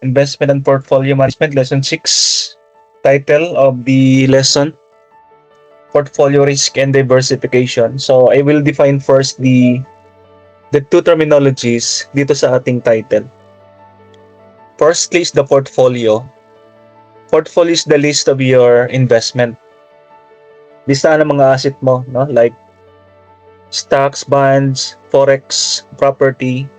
Investment and Portfolio Management, Lesson 6. Title of the lesson, Portfolio Risk and Diversification. So I will define first the two terminologies dito sa ating title. Firstly is the portfolio. Portfolio is the list of your investment. Lista ng mga asset mo, no? Like stocks, bonds, forex, property.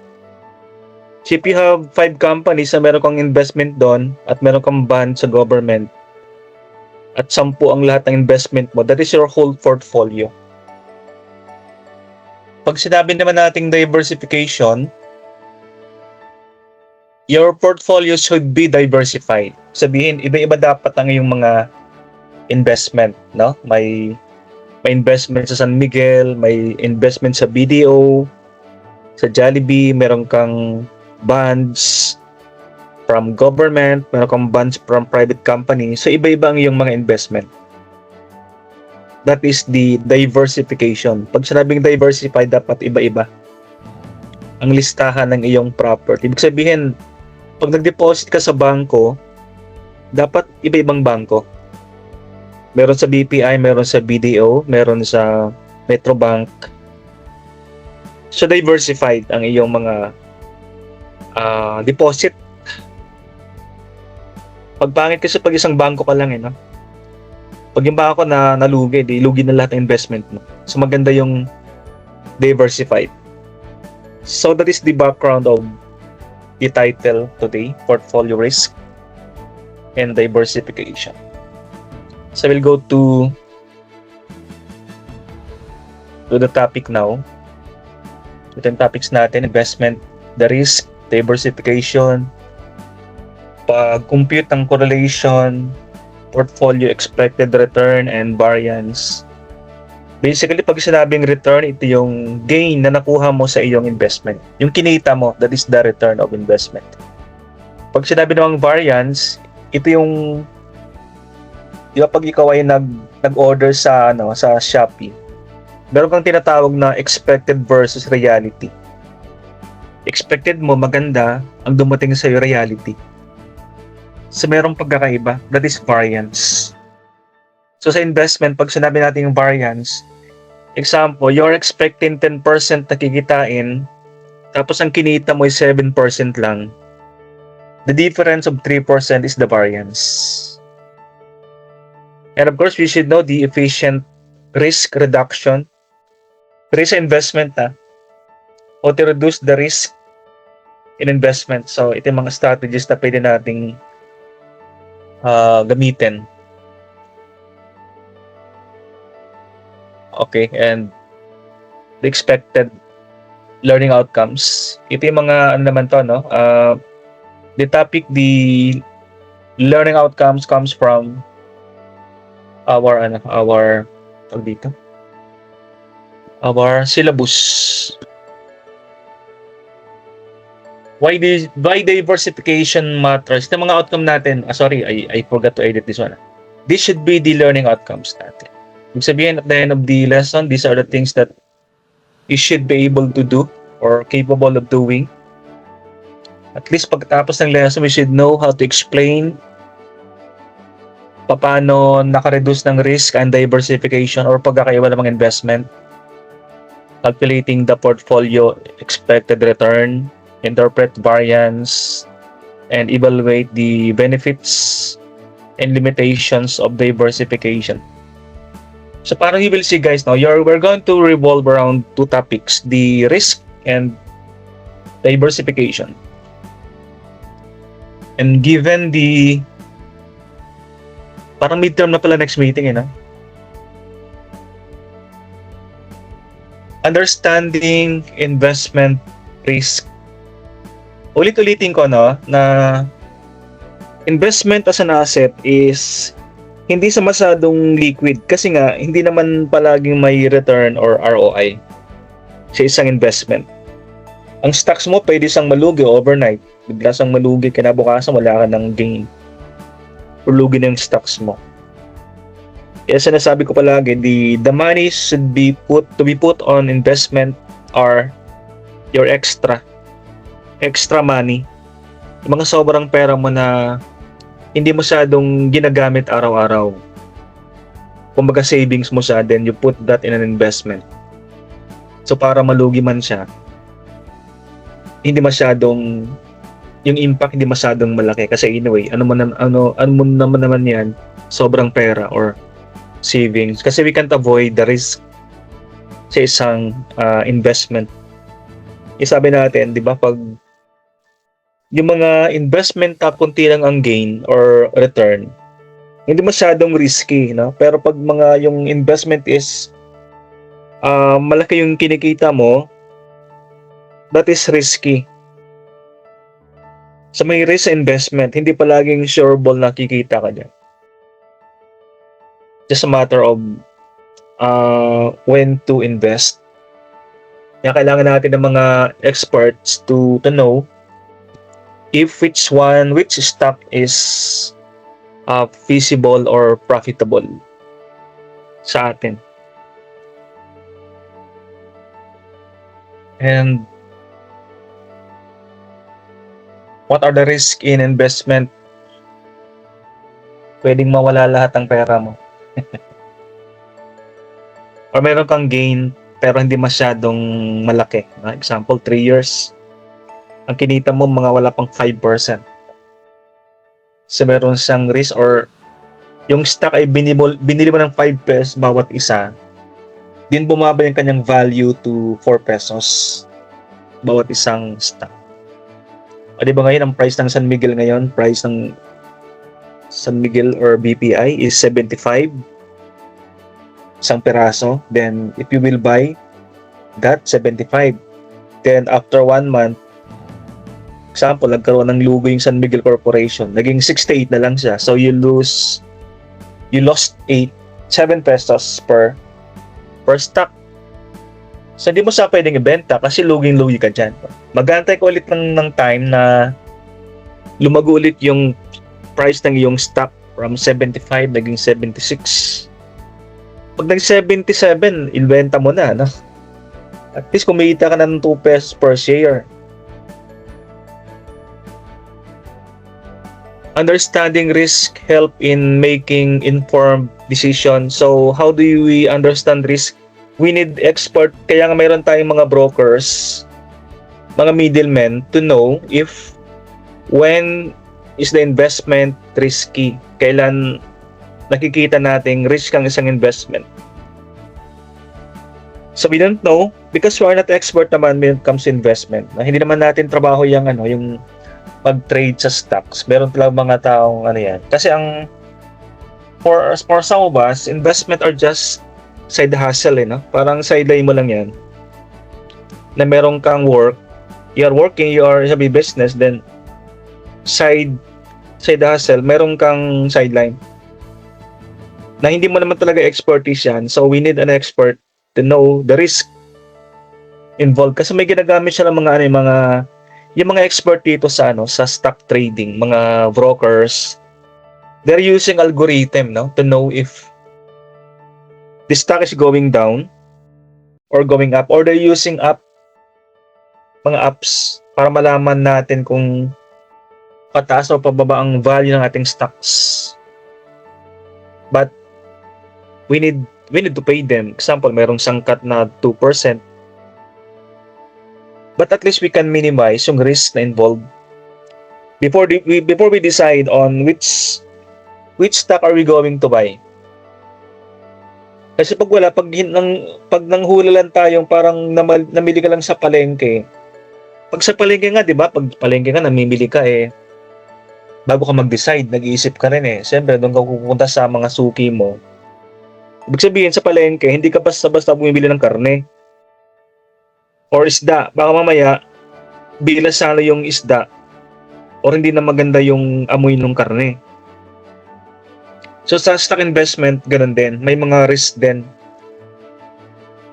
So if you have 5 companies na meron kang investment doon at meron kang bond sa government at 10 ang lahat ng investment mo, that is your whole portfolio. Pag sinabi naman nating diversification, your portfolio should be diversified. Sabihin, iba-iba dapat ang iyong mga investment, no? May investment sa San Miguel, may investment sa BDO, sa Jollibee, meron kang bonds from government, meron kang bonds from private company. So iba-iba ang iyong mga investment. That is the diversification. Pag sinabing diversified, dapat iba-iba ang listahan ng iyong property. Ibig sabihin, pag nag-deposit ka sa bangko, dapat iba-ibang bangko. Meron sa BPI, meron sa BDO, meron sa Metrobank. So diversified ang iyong mga deposit. Pagpangit kasi pag isang bangko ka lang no? Pag yung bangko na nalugi, di lugi na lahat ng investment mo. So maganda yung diversified. So that is the background of the title today, Portfolio Risk and Diversification. So we'll go to the topic now. Ito yung topics natin, investment, the risk, diversification, pag-compute ng correlation, portfolio expected return, and variance. Basically, pag sinabing return, ito yung gain na nakuha mo sa iyong investment. Yung kinita mo, that is the return of investment. Pag sinabi namang variance, ito yung pag ikaw ay nag-order sa Shopee, meron kang tinatawag na expected versus reality. Expected mo maganda, ang dumating sa iyo reality. So merong pagkakaiba, that is variance. So sa investment, pag sinabi natin yung variance, example, you're expecting 10% na kikitain, tapos ang kinita mo is 7% lang. The difference of 3% is the variance. And of course, we should know the efficient risk reduction. Risk investment o to reduce the risk in investment. So ito yung mga strategies na pwede nating gamitin. Okay, and the expected learning outcomes. Ito yung mga naman to, no? The topic, the learning outcomes comes from our syllabus. Why diversification matters? Ito mga outcome natin. I forgot to edit this one. This should be the learning outcomes natin. Ibig sabihin, at the end of the lesson, these are the things that you should be able to do or capable of doing. At least pagkatapos ng lesson, we should know how to explain paano nakareduce ng risk and diversification or pagkakaiba ng mga investment, calculating the portfolio expected return, interpret variance, and evaluate the benefits and limitations of diversification. So parang you will see, guys, now we're going to revolve around two topics, the risk and diversification. And given the parang midterm na pala next meeting, understanding investment risk. Ulit-ulitin ko na investment as an asset is hindi sa masyadong liquid kasi nga hindi naman palaging may return or ROI sa isang investment. Ang stocks mo pwede siyang malugi overnight, bigla siyang malugi, kinabukasan wala ka ng gain. Lugi ng stocks mo. Kaya sinasabi ko palagi, the money should be put on investment or your extra money Yung mga sobrang pera mo na hindi masyadong ginagamit araw-araw. Kumbaga savings mo siya, then you put that in an investment. So para malugi man siya, hindi masyadong yung impact hindi masyadong malaki kasi anyway, ano mo naman yan, sobrang pera or savings kasi we can't avoid the risk sa isang investment. Sabi natin, 'di ba, pag yung mga investment na konti lang ang gain or return, hindi masyadong risky, no? Pero pag mga yung investment is malaki yung kinikita mo, that is risky. So may risk sa investment, hindi palaging sure ball na kikita ka dyan. Just a matter of when to invest. Kaya kailangan natin ng mga experts to know if which stock is feasible or profitable sa atin. And what are the risks in investment? Pwedeng mawala lahat ng pera mo. Or meron kang gain pero hindi masyadong malaki. Example, 3 years. Ang kinita mo mga wala pang 5%. So meron siyang risk or yung stock ay binili mo ng 5 pesos bawat isa. Din bumaba yung kanyang value to 4 pesos bawat isang stock. O diba ngayon ang price ng San Miguel ngayon, price ng San Miguel or BPI is 75 isang peraso. Then if you will buy that 75, then after 1 month, example, nagkaroon ng lugo yung San Miguel Corporation, naging 68 na lang siya. So you lost 7 pesos per stock. So hindi mo siya pwedeng ibenta kasi luging-lugi ka dyan. Mag-aantay ka ulit ng time na lumago ulit yung price ng iyong stock from 75 naging 76. Pag nag-77, ibenta mo na, no? At least kumita ka na ng 2 pesos per share. Understanding risk help in making informed decisions. So how do we understand risk? We need expert. Kaya nga mayroon tayong mga brokers, mga middlemen to know if when is the investment risky. Kailan nakikita nating risk ang isang investment. So we don't know because we are not expert naman when it comes to investment. Hindi naman natin trabaho yung mag-trade sa stocks. Meron talagang mga taong yan. Kasi for some of us, investment are just side hustle, no? Parang sideline mo lang yan. Na meron kang work, you are working, you are sa business, then side hustle, meron kang sideline. Na hindi mo naman talaga expertise yan. So we need an expert to know the risk involved. Kasi may ginagamit siya ng yung mga expert dito sa stock trading, mga brokers, they're using algorithm, no, to know if the stock is going down or going up, or they're using mga apps para malaman natin kung pataas o pababa ang value ng ating stocks. But we need to pay them. Example, merong sangkat na 2%. But at least we can minimize yung risk na involved before we decide on which stock are we going to buy. Kasi pag nanghula lang tayong parang namili ka lang sa palengke. Pag sa palengke nga, 'di ba? Pag palengke nga namimili ka bago ka mag-decide, nag-iisip ka rin Siyempre, doon ka pupunta sa mga suki mo. Ibig sabihin sa palengke, hindi ka basta-basta bumibili ng karne or isda. Baka mamaya, bilas sana yung isda or hindi na maganda yung amoy ng karne. So sa stock investment, ganun din. May mga risk din.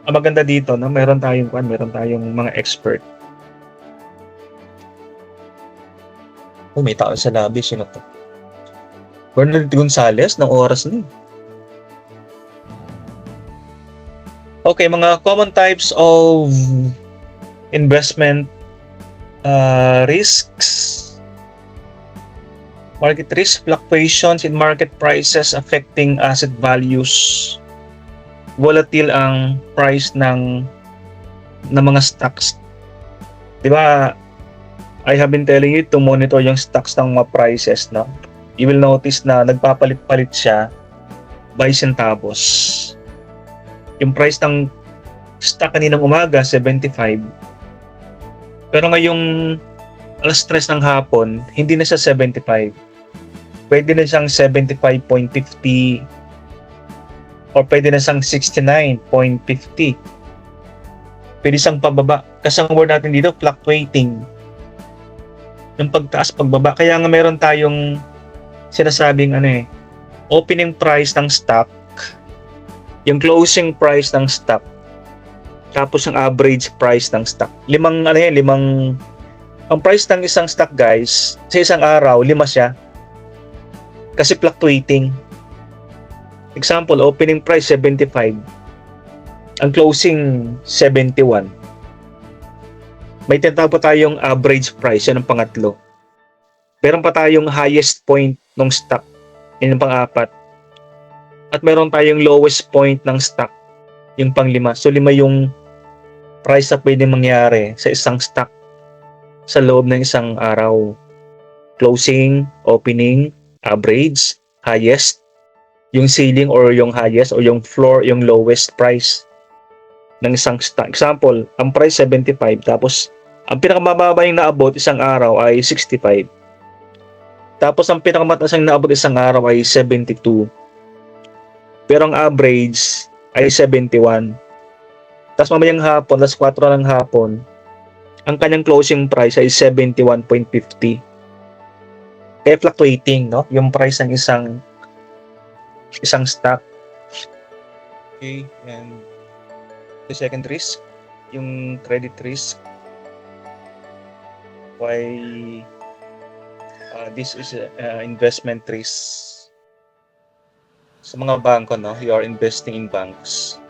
Ang maganda dito, no? Meron tayong mga expert. May tao sa labi. Sino to? Bernard Gonzales, ng oras na Okay, mga common types of investment risks. Market risk, fluctuations in market prices affecting asset values. Volatile ang price ng mga stocks. 'Di ba? I have been telling you to monitor yung stocks ng mga prices, no? You will notice na nagpapalit-palit siya by centavos. Yung price ng stock kaninang umaga 75. Pero ngayong alas 3 ng hapon, hindi na siya 75. Pwede na siyang 75.50 or pwede na siyang 69.50. Pwede siyang pababa. Kasi ang word natin dito, fluctuating. Yung pagtaas, pagbaba. Kaya nga meron tayong sinasabing opening price ng stock, yung closing price ng stock, tapos yung average price ng stock. Ang price ng isang stock, guys, sa isang araw, 5 siya. Kasi fluctuating. Example, opening price 75. Ang closing 71. May tinatawag pa tayong average price, yan ang pangatlo. Meron pa tayong highest point ng stock, yan ang pang-4. At meron tayong lowest point ng stock, yung pang-5. So 5 yung price na pwede mangyari sa isang stock sa loob ng isang araw. Closing, opening, average, highest, yung ceiling or yung highest o yung floor, yung lowest price ng isang stock. Example, ang price 75, tapos ang pinakamababa yung naabot isang araw ay 65. Tapos ang pinakamataas yung naabot isang araw ay 72. Pero ang average ay 71. Tapos mamayang hapon, alas 4 ng hapon, ang kanyang closing price ay 71.50. Kaya fluctuating, no? Yung price ng isang stock. Okay, and the second risk, yung credit risk. Why this is investment risk. Sa mga bangko, no? You are investing in banks.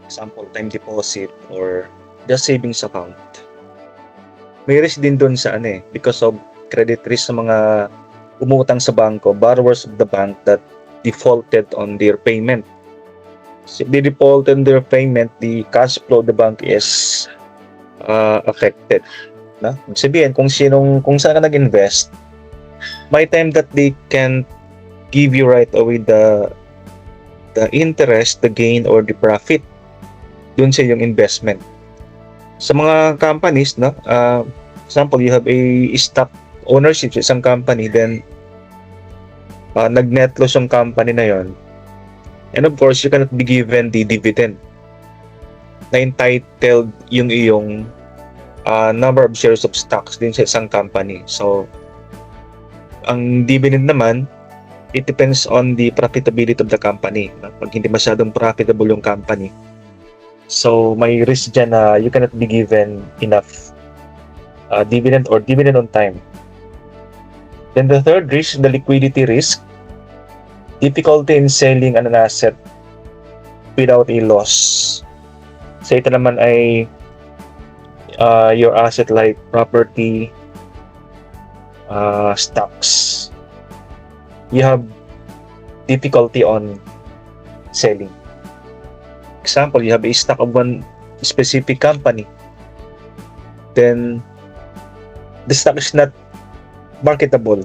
Example, time deposit or just savings account. May risk din doon sa because of credit risk sa mga umutang sa bangko, borrowers of the bank that defaulted on their payment. So, if they defaulted on their payment, the cash flow of the bank is affected. No? Sabihin, kung saan ka nag-invest, may time that they can give you right away the interest, the gain, or the profit dun sa yung investment. Sa mga companies, no, example, you have a stock ownership sa isang company, then nag-net loss yung company na yon, and of course, you cannot be given the dividend na entitled yung iyong number of shares of stocks din sa isang company. So, ang dividend naman, it depends on the profitability of the company. Pag hindi masyadong profitable yung company, so may risk dyan na you cannot be given enough dividend or dividend on time. Then the third risk, the liquidity risk. Difficulty in selling an asset without a loss. So ito naman ay your asset like property, stocks. You have difficulty on selling. Example, you have a stock of one specific company. Then, the stock is not marketable.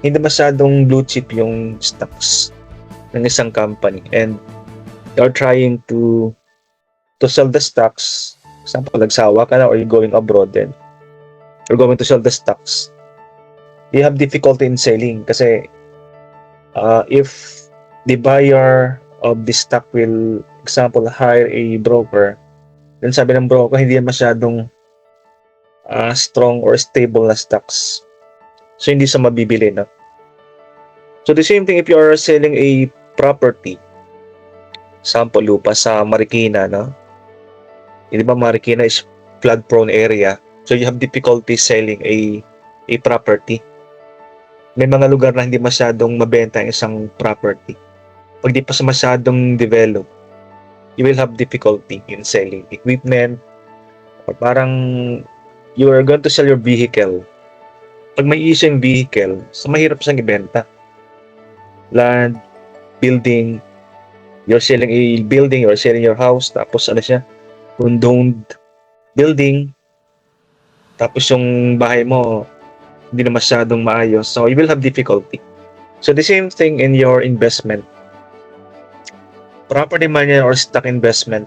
Hindi masyadong blue chip yung stocks ng isang company. And you're trying to sell the stocks. Example, nagsawa ka na or you're going abroad, then you're going to sell the stocks. You have difficulty in selling kasi if the buyer of the stock will, example, hire a broker, then sabi ng broker, hindi masyadong strong or stable na stocks. So, hindi sa mabibili, no? So, the same thing if you are selling a property. Example, lupa sa Marikina, no? Di ba Marikina is flood-prone area. So, you have difficulty selling a property. May mga lugar na hindi masyadong mabenta ang isang property. Pag di pa sa masyadong develop, you will have difficulty in selling equipment, or parang you are going to sell your vehicle. pag may issue yung vehicle, so mahirap siyang ibenta. Land, building, you're selling a building, you're selling your house, tapos ano siya, condoned building, tapos yung bahay mo, hindi na masyadong maayos, so you will have difficulty. So the same thing in your investment. Property man yan or stock investment,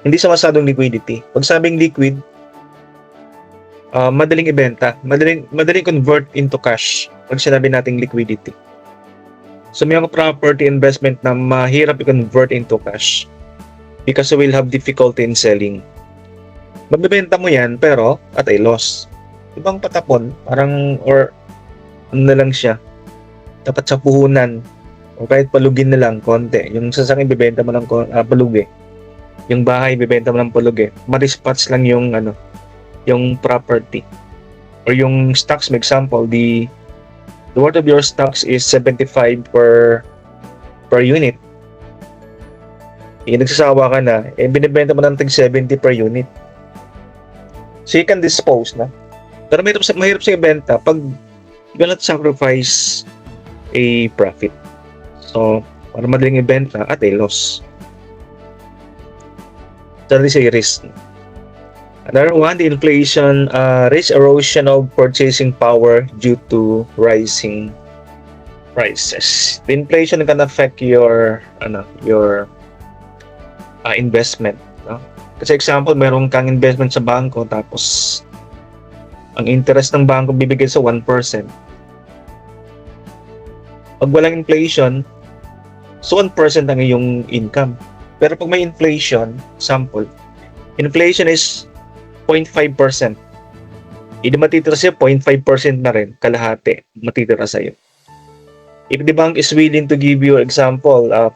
hindi sa masyadong liquidity. Pag sabing liquid, madaling ibenta, madaling convert into cash pag sinabi nating liquidity. So may mga property investment na mahirap i-convert into cash because you will have difficulty in selling. Mabibenta mo yan pero at a loss. Ibang patapon, parang or ano na lang siya, dapat sa puhunan o kahit palugin na lang konti. Yung sasakyan bibenta mo ng palugi. Yung bahay bibenta mo ng palugi. Marispats lang yung yung property or yung stocks. For example, the worth of your stocks is 75 per unit. Nagsasawa ka na, binibenta mo ng tig 70 per unit. So you can dispose na. Pero mahirap sa ibenta pag you cannot sacrifice a profit. So, para madaling ibenta at a loss. So, this is a risk. Another one, the inflation, risk erosion of purchasing power due to rising prices. The inflation can affect your investment. No? Kasi example, meron kang investment sa bangko tapos ang interest ng bangko bibigay sa 1%. Pag walang inflation, so 1% ang iyong income. Pero pag may inflation, sample, inflation is 0.5%. Hindi matitira sa'yo, 0.5% na rin, kalahati, matitira sa'yo. If the bank is willing to give you, example, 5%,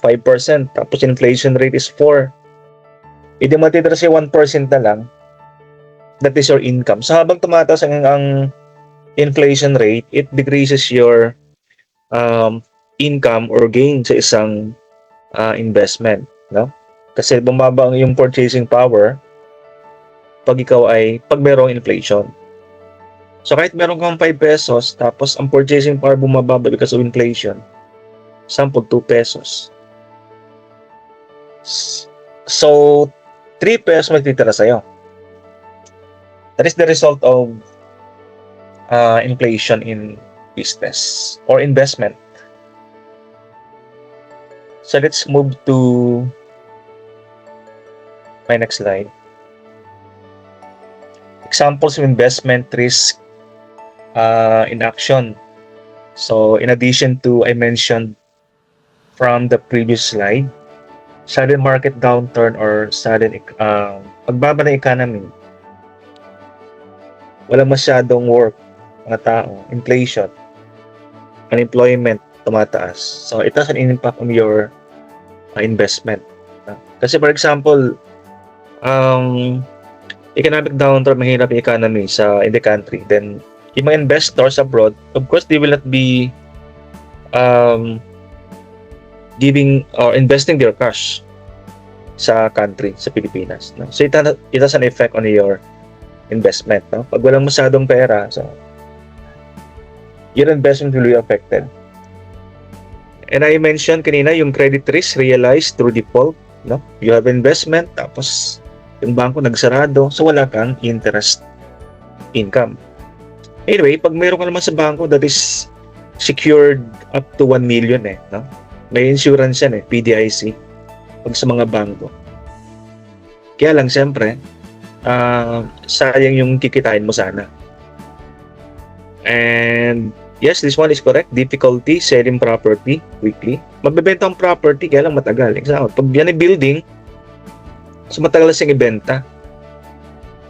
tapos inflation rate is 4%, hindi matitira sa'yo 1% na lang, that is your income. So habang tumataas ang inflation rate, it decreases your income or gain sa isang investment. No? Kasi bumaba ang yung purchasing power pag merong inflation. So kahit meron kang 5 pesos tapos ang purchasing power bumaba because of inflation, sample 2 pesos. So 3 pesos magtitira sa'yo. That is the result of inflation in business or investment. So let's move to my next slide. Examples of investment risk in action. So in addition to I mentioned from the previous slide, sudden market downturn or sudden pagbaba ng economy, walang masyadong work mga tao, inflation, unemployment tumataas. So it has an impact on your investment. Kasi for example, economic downturn, mahirap yung economy in the country, then yung mga investors abroad, of course, they will not be giving or investing their cash sa country, sa Pilipinas. No? So it has an effect on your investment. No? Pag walang masyadong pera, so your investment will be affected. And I mentioned kanina yung credit risk realized through default. No? You have investment, tapos yung bangko nagsarado, so wala kang interest income. Anyway, pag mayroon ka naman sa bangko that is secured up to 1 million no? May insurance yan PDIC pag sa mga bangko. Kaya lang siyempre, sayang yung kikitain mo sana. And yes, this one is correct. Difficulty selling property quickly. Magbebenta ang property, kaya lang matagal. Example, pag yan ay building, so matagal na siyang ibenta.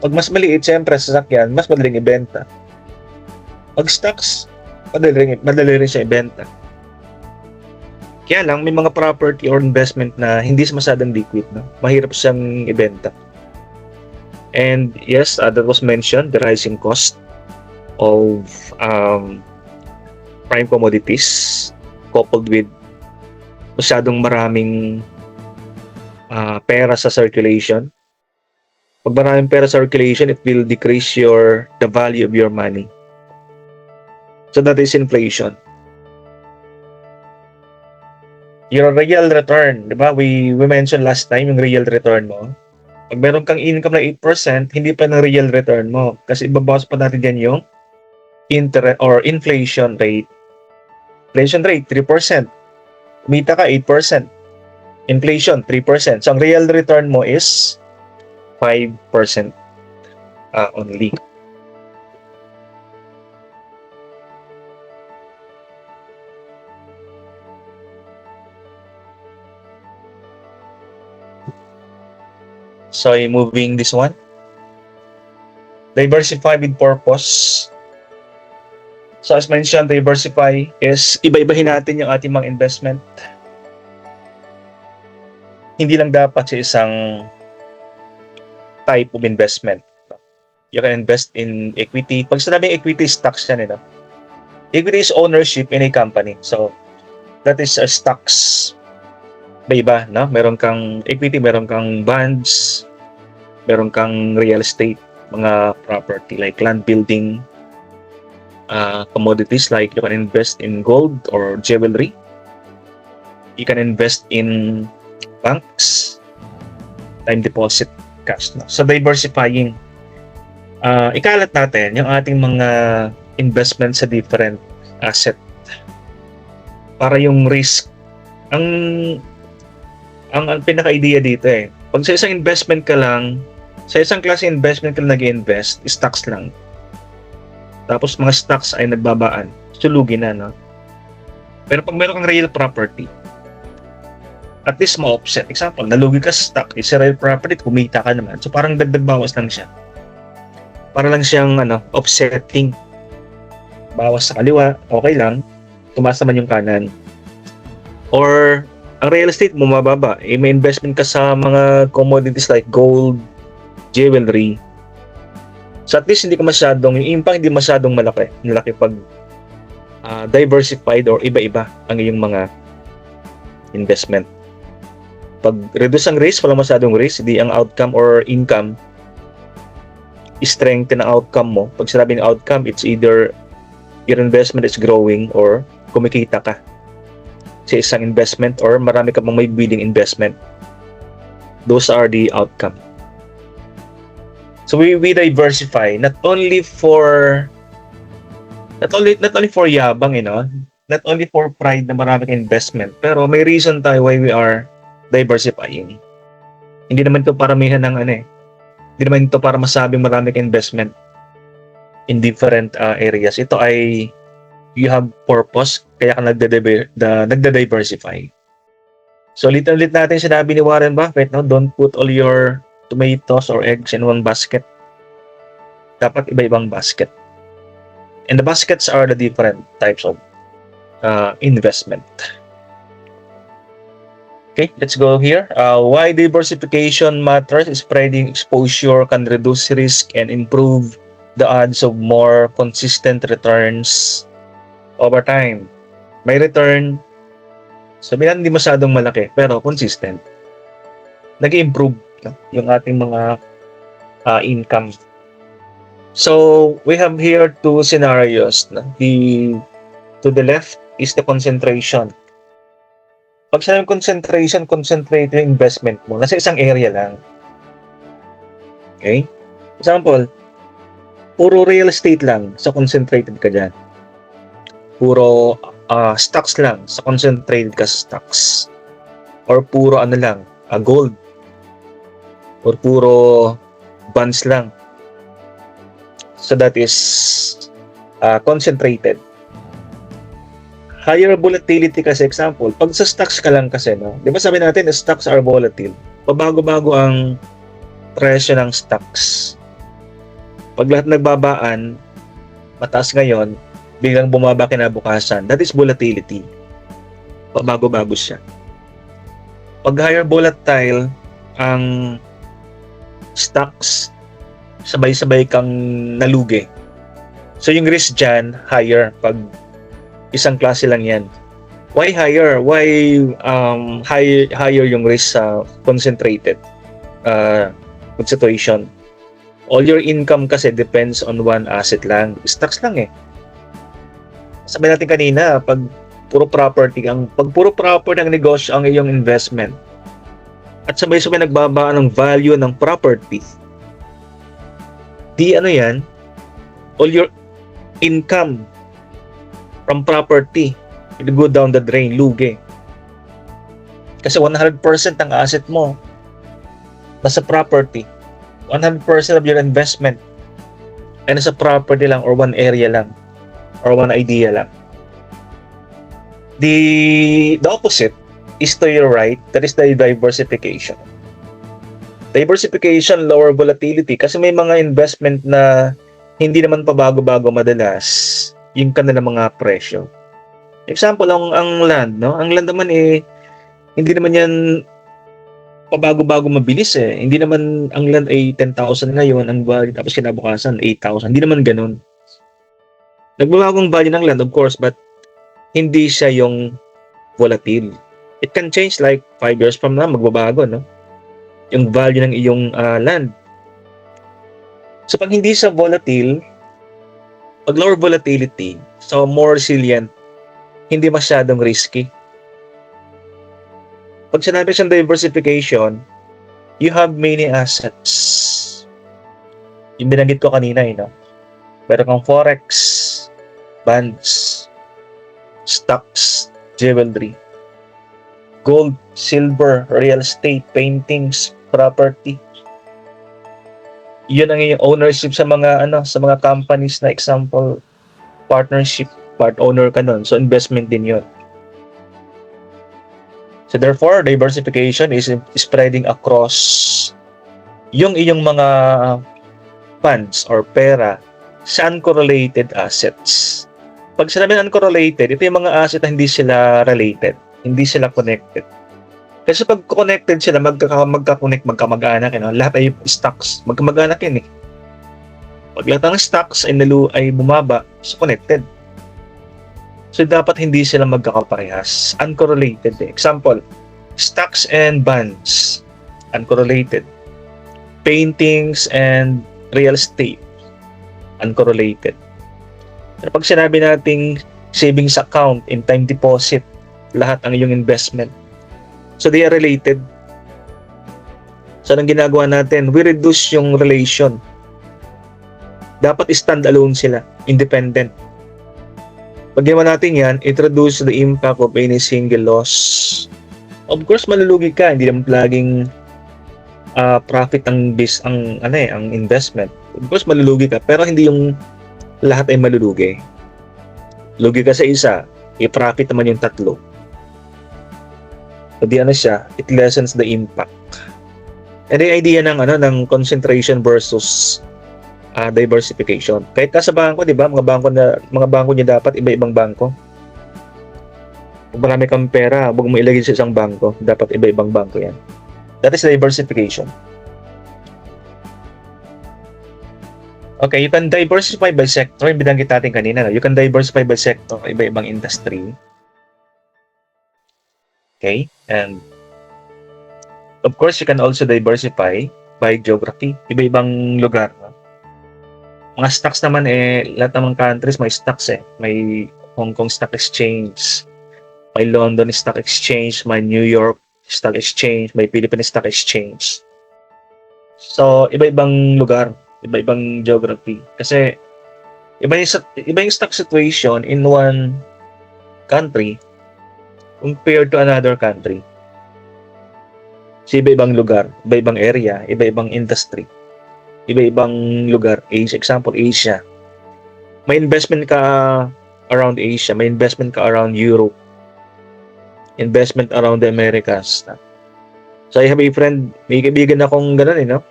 Pag mas maliit, siyempre sasakyan, mas madaling ibenta. Pag stocks, madali rin siya ibenta. Kaya lang, may mga property or investment na hindi masyadong liquid. No? Mahirap siyang ibenta. And yes, that was mentioned, the rising cost of prime commodities coupled with masyadong maraming pera sa circulation. Pag maraming pera circulation, it will decrease the value of your money. So that is inflation. Your real return, di ba? We mentioned last time yung real return mo. Pag meron kang income na 8%, hindi pa ng real return mo. Kasi ibabawas pa natin dyan yung interest or inflation rate. Inflation rate, 3%. Kumita ka, 8%. Inflation, 3%. So, ang real return mo is 5% only. So, moving this one. Diversify with purpose. So, as mentioned, diversify is iba-ibahin natin yung ating mga investment. Hindi lang dapat sa isang type of investment. You can invest in equity. Pag sinabing equity, stocks yan. Equity is ownership in a company. So, that is a stocks. Iba, no? Meron kang equity, meron kang bonds, meron kang real estate, mga property like land building, commodities like you can invest in gold or jewelry. You can invest in banks, time deposit, cash. No? So diversifying. Ikalat natin yung ating mga investment sa different asset para yung risk ang pinaka-idea dito pag sa isang investment ka lang, sa isang klase investment ka nag-invest, stocks lang. Tapos mga stocks ay nagbabaan, sulugi na, no? Pero pag meron kang real property, at least ma-offset. Example, nalugi ka sa stock, is real property, kumita ka naman. So parang dagdag bawas lang siya. Para lang siyang offsetting. Bawas sa kaliwa, okay lang. Tumaas naman yung kanan. Or ang real estate mo mababa, may investment ka sa mga commodities like gold, jewelry. So at least hindi ka masyadong, yung impact hindi masyadong malaki pag diversified or iba-iba ang iyong mga investment. Pag reduce ang risk, wala masyadong risk, hindi ang outcome or income strengthen ang outcome mo. Pag sinabing outcome, it's either your investment is growing or kumikita ka sa isang investment or marami ka pang may bidding investment. Those are the outcome. So we diversify not only for yabang, not only for pride na marami kang investment, pero may reason tayo why we are diversifying. Hindi naman ito paramihan ng hindi naman ito para masabing marami kang investment in different areas. Ito ay you have purpose, kaya ka nagda-diversify. So, ulit natin sinabi ni Warren Buffett, no? Don't put all your tomatoes or eggs in one basket. Dapat iba-ibang basket. And the baskets are the different types of investment. Okay, let's go here. Why diversification matters is spreading exposure can reduce risk and improve the odds of more consistent returns over time. May return, sabihin hindi masyadong malaki, pero consistent. Nag-improve yung ating mga income. So, we have here two scenarios. To the left is the concentration. Pag sinabing concentration, concentrate yung investment mo. Nasa isang area lang. Okay? Example, puro real estate lang, so concentrated ka dyan. Puro stocks lang, so concentrated ka sa stocks. Or puro gold. Or puro bonds lang. So that is concentrated. Higher volatility kasi, example, pag sa stocks ka lang kasi, no? Di ba sabi natin, stocks are volatile. Pabago-bago ang presyo ng stocks. Pag lahat nagbabaan, mataas ngayon, biglang bumaba kinabukasan. That is volatility. Pabago-bago siya. Pag higher volatile ang stocks, sabay-sabay kang nalugi. So yung risk dyan, higher pag isang klase lang yan. Why higher? Why higher yung risk sa concentrated? situation. All your income kasi depends on one asset lang. Stocks lang eh. Sabi natin kanina, pag puro property ang negosyo ang iyong investment at sabay-sabay nagbaba ng value ng property, di ano yan, all your income from property will go down the drain, lugi. Kasi 100% ang asset mo nasa property. 100% of your investment ay nasa property lang or one area lang or one idea lang. The opposite is to your right, that is the diversification. Diversification, lower volatility, kasi may mga investment na hindi naman pabago-bago madalas yung kanilang mga presyo. Example, ang land, no? Ang land naman hindi naman yan pabago-bago mabilis eh. Hindi naman ang land ay 10,000 ngayon, ang value tapos kinabukasan 8,000. Hindi naman ganun. Nagbabagong value ng land, of course, but hindi siya yung volatile. It can change like 5 years from now, magbabago, no? Yung value ng iyong land. So pag hindi siya volatile, pag lower volatility, so more resilient, hindi masyadong risky. Pag sinabi siyang diversification, you have many assets. Yung binanggit ko kanina, no? Meron kang forex, bonds, stocks, jewelry, gold, silver, real estate, paintings, property. Yun ang iyong ownership sa mga companies na example, partnership, part owner ka nun. So investment din yun. So therefore, diversification is spreading across yung iyong mga funds or pera sa uncorrelated assets. Pag sinabi uncorrelated, ito yung mga asset na hindi sila related, hindi sila connected. Kasi pag connected sila, magka-connect, magkamag-anak, lahat ay stocks, magkamag-anak yun eh. Pag lahat ng stocks ay bumaba, so connected. So dapat hindi sila magkakaparehas, uncorrelated eh. Example, stocks and bonds, uncorrelated. Paintings and real estate, uncorrelated. Pero pag sinabi nating savings account and time deposit, lahat ang iyong investment. So they are related. So anong ginagawa natin? We reduce yung relation. Dapat stand-alone sila, independent. Pag ginawa natin yan, it reduces the impact of any single loss. Of course, malulugi ka. Hindi naman laging profit ang investment. Of course, malulugi ka. Pero hindi yung lahat ay malulugi. Lugi ka sa isa, i-profit naman yung tatlo. So, it lessens the impact. And the idea ng concentration versus diversification. Kahit ka sa bangko, di ba? Mga bangko niya dapat iba-ibang bangko. Kung marami kang pera, huwag mo ilagay sa isang bangko. Dapat iba-ibang bangko yan. That is diversification. Okay, you can diversify by sector. Yung binanggit natin kanina. You can diversify by sector, iba-ibang industry. Okay, and of course, you can also diversify by geography. Iba-ibang lugar. Mga stocks naman lahat ng countries may stocks May Hong Kong Stock Exchange, may London Stock Exchange, may New York Stock Exchange, may Philippine Stock Exchange. So, iba-ibang lugar, iba-ibang geography. Kasi, iba yung stock situation in one country compared to another country. So, iba-ibang lugar, iba-ibang area, iba-ibang industry. Iba-ibang lugar. Example, Asia. May investment ka around Asia. May investment ka around Europe. Investment around the Americas. So I have a friend, may kaibigan akong gano'n no?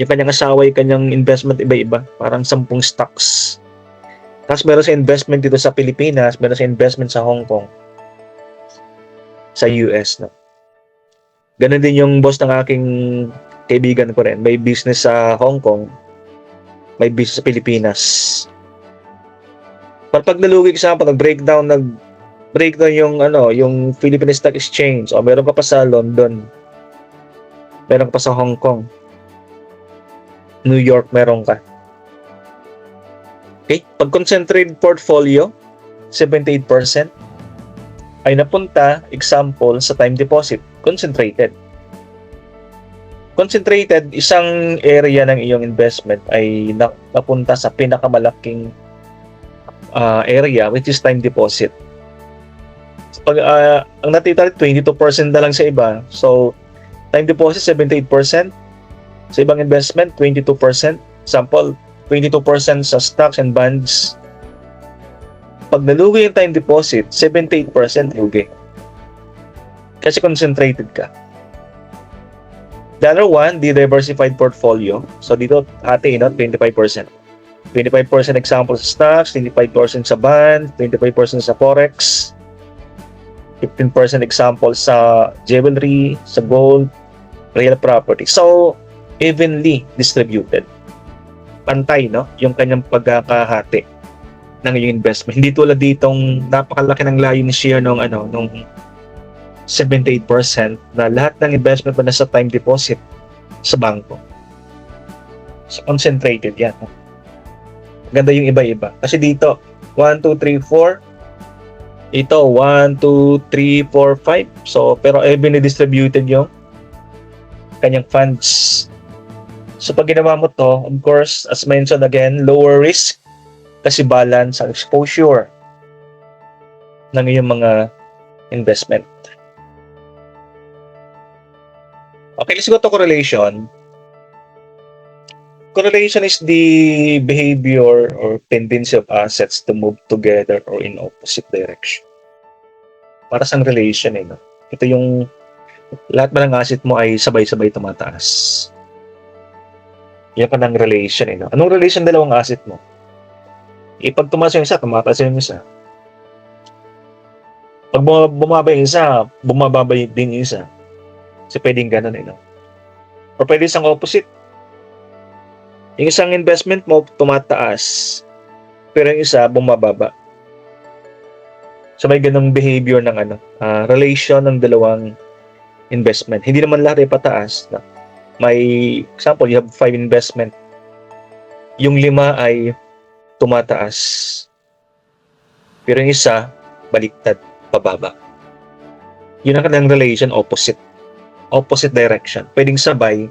Yung kanyang asawa, yung kanyang investment iba-iba. Parang 10 stocks. Tapos meron sa investment dito sa Pilipinas, meron sa investment sa Hong Kong. Sa US, no? Ganun din yung boss ng aking kaibigan ko rin. May business sa Hong Kong, may business sa Pilipinas. Pag nalugi ka nag-breakdown yung Philippine Stock Exchange o meron ka pa sa London, meron ka pa sa Hong Kong. New York meron ka. Okay? Pag concentrated portfolio, 78% ay napunta, example, sa time deposit. Concentrated. Concentrated, isang area ng iyong investment ay napunta sa pinakamalaking area, which is time deposit. Pag ang natitira 22% na lang sa iba. So time deposit 78%, sa ibang investment 22%. Example, 22% sa stocks and bonds. Pag nalugi yung time deposit, 78% lugi. Kasi concentrated ka. The other one, the diversified portfolio. So dito hati, 25%. 25% example sa stocks, 25% sa bonds, 25% sa forex, 15% example sa jewelry, sa gold, real property. So, evenly distributed. Pantay, no? Yung kanyang pagkakahati ng yung investment. Hindi tulad ditong napakalaki ng layo ni share nung 78% na lahat ng investment mo nasa time deposit sa bangko. So, concentrated yan. Ganda yung iba-iba. Kasi dito, 1, 2, 3, 4. Ito, 1, 2, 3, 4, 5. So, pero evenly distributed yung kanyang funds. So, pag ginawa mo to, of course, as mentioned again, lower risk kasi balance ang exposure ng iyong mga investment. Okay, let's go to correlation. Correlation is the behavior or tendency of assets to move together or in opposite direction. Para sa relation, no? Ito yung lahat ba ng asset mo ay sabay-sabay tumataas. Yan pa ng relation, no? Anong relation dalawang asset mo? Pag tumaas yung isa, tumataas yung isa. Pag bumaba yung isa, bumababa din yung isa. Kasi pwedeng ganun, no? Or pwede isang opposite. Yung isang investment mo tumataas, pero yung isa bumababa. So may ganung behavior ng relation ng dalawang investment. Hindi naman lahat ay pataas. No? May example, you have 5 investment. Yung 5 ay tumataas. Pero yung isa, baliktad, pababa. Yun ang kanilang relation, opposite. Opposite direction. Pwedeng sabay.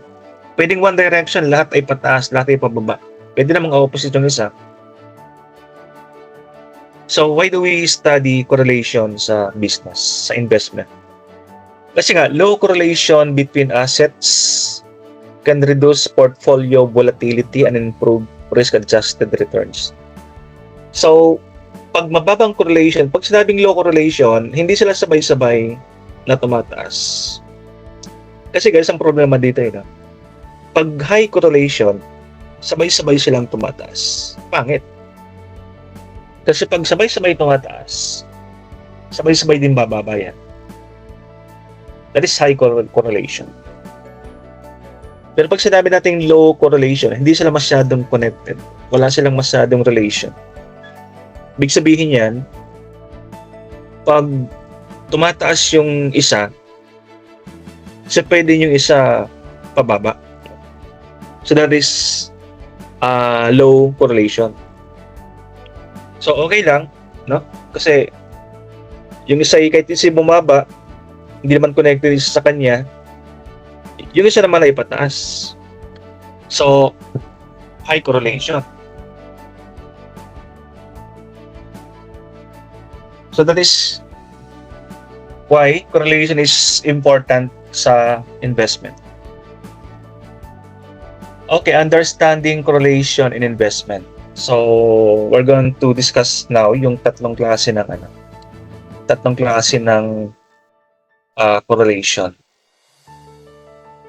Pwedeng one direction, lahat ay pataas, lahat ay pababa. Pwede namang opposite yung isa. So, why do we study correlation sa business, sa investment? Kasi nga, low correlation between assets can reduce portfolio volatility and improve risk-adjusted returns. So, pag mababang correlation, pag sinabing low correlation, hindi sila sabay-sabay na tumataas. Kasi guys, ang problema dito no? Pag high correlation, sabay-sabay silang tumataas. Pangit. Kasi pag sabay-sabay tumataas, sabay-sabay din bababa yan. That is high correlation. Pero pag sinabi natin low correlation, hindi sila masyadong connected. Wala silang masyadong relation. Ibig sabihin yan, pag tumataas yung isa, pwede yung isa pababa. So that is low correlation. So okay lang, no? Kasi yung isa kahit isa bumaba, hindi naman connected sa kanya. Yung isa naman ay pataas. So high correlation. So that is why correlation is important sa investment. Okay, understanding correlation in investment. So, we're going to discuss now yung tatlong klase ng correlation.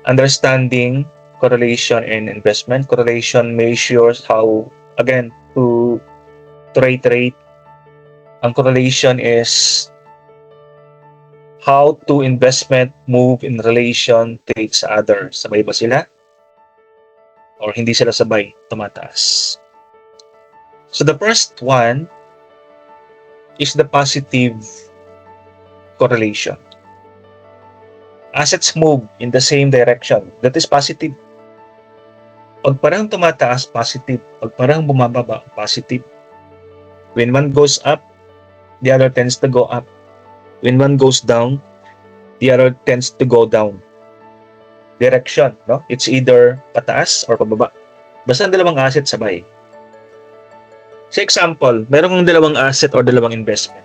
Understanding correlation in investment. Correlation measures how, again, to rate. Ang correlation is how to investment move in relation to each other. Sabay ba sila? Or hindi sila sabay tumataas. So the first one is the positive correlation. Assets move in the same direction. That is positive. Pag parang tumataas, positive. Pag parang bumababa, positive. When one goes up, the other tends to go up. When one goes down, the other tends to go down. Direction, no? It's either pataas or pababa. Basta ang dalawang asset sabay. Sa example, meron kang dalawang asset or dalawang investment.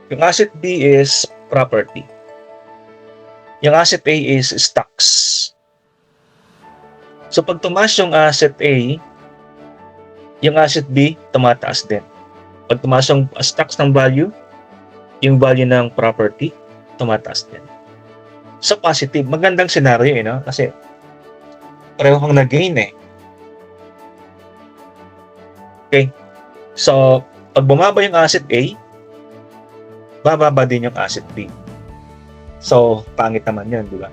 Yung asset B is property. Yung asset A is stocks. So pag tumaas yung asset A, yung asset B tumataas din. Pag tumaas yung stocks ng value, yung value ng property tumataas din. So positive, magandang scenario no? Kasi pareho kang nag-gain eh. Okay. So pag bumaba yung asset A, bababa din yung asset B. So pangit naman yun, di ba?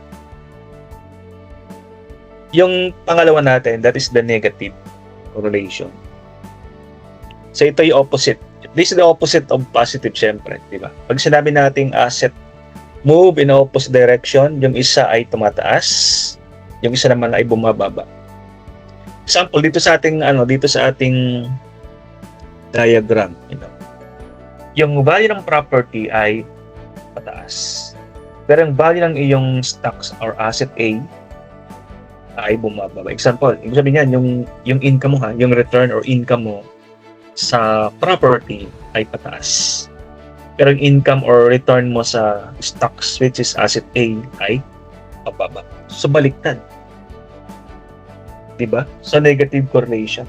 Yung pangalawa natin, that is the negative correlation. So ito yung opposite. This is the opposite of positive, syempre, di ba? Pag sinabi nating asset move in opposite direction, yung isa ay tumataas, yung isa naman ay bumababa. Example dito sa ating diagram, yung value ng property ay pataas. Pero yung value ng iyong stocks or asset A ay bumababa. Example, ibig sabihin yan, yung income mo yung return or income mo sa property ay pataas. Pero yung income or return mo sa stocks, which is asset A, ay pababa. So, baliktad. Diba? So, negative correlation.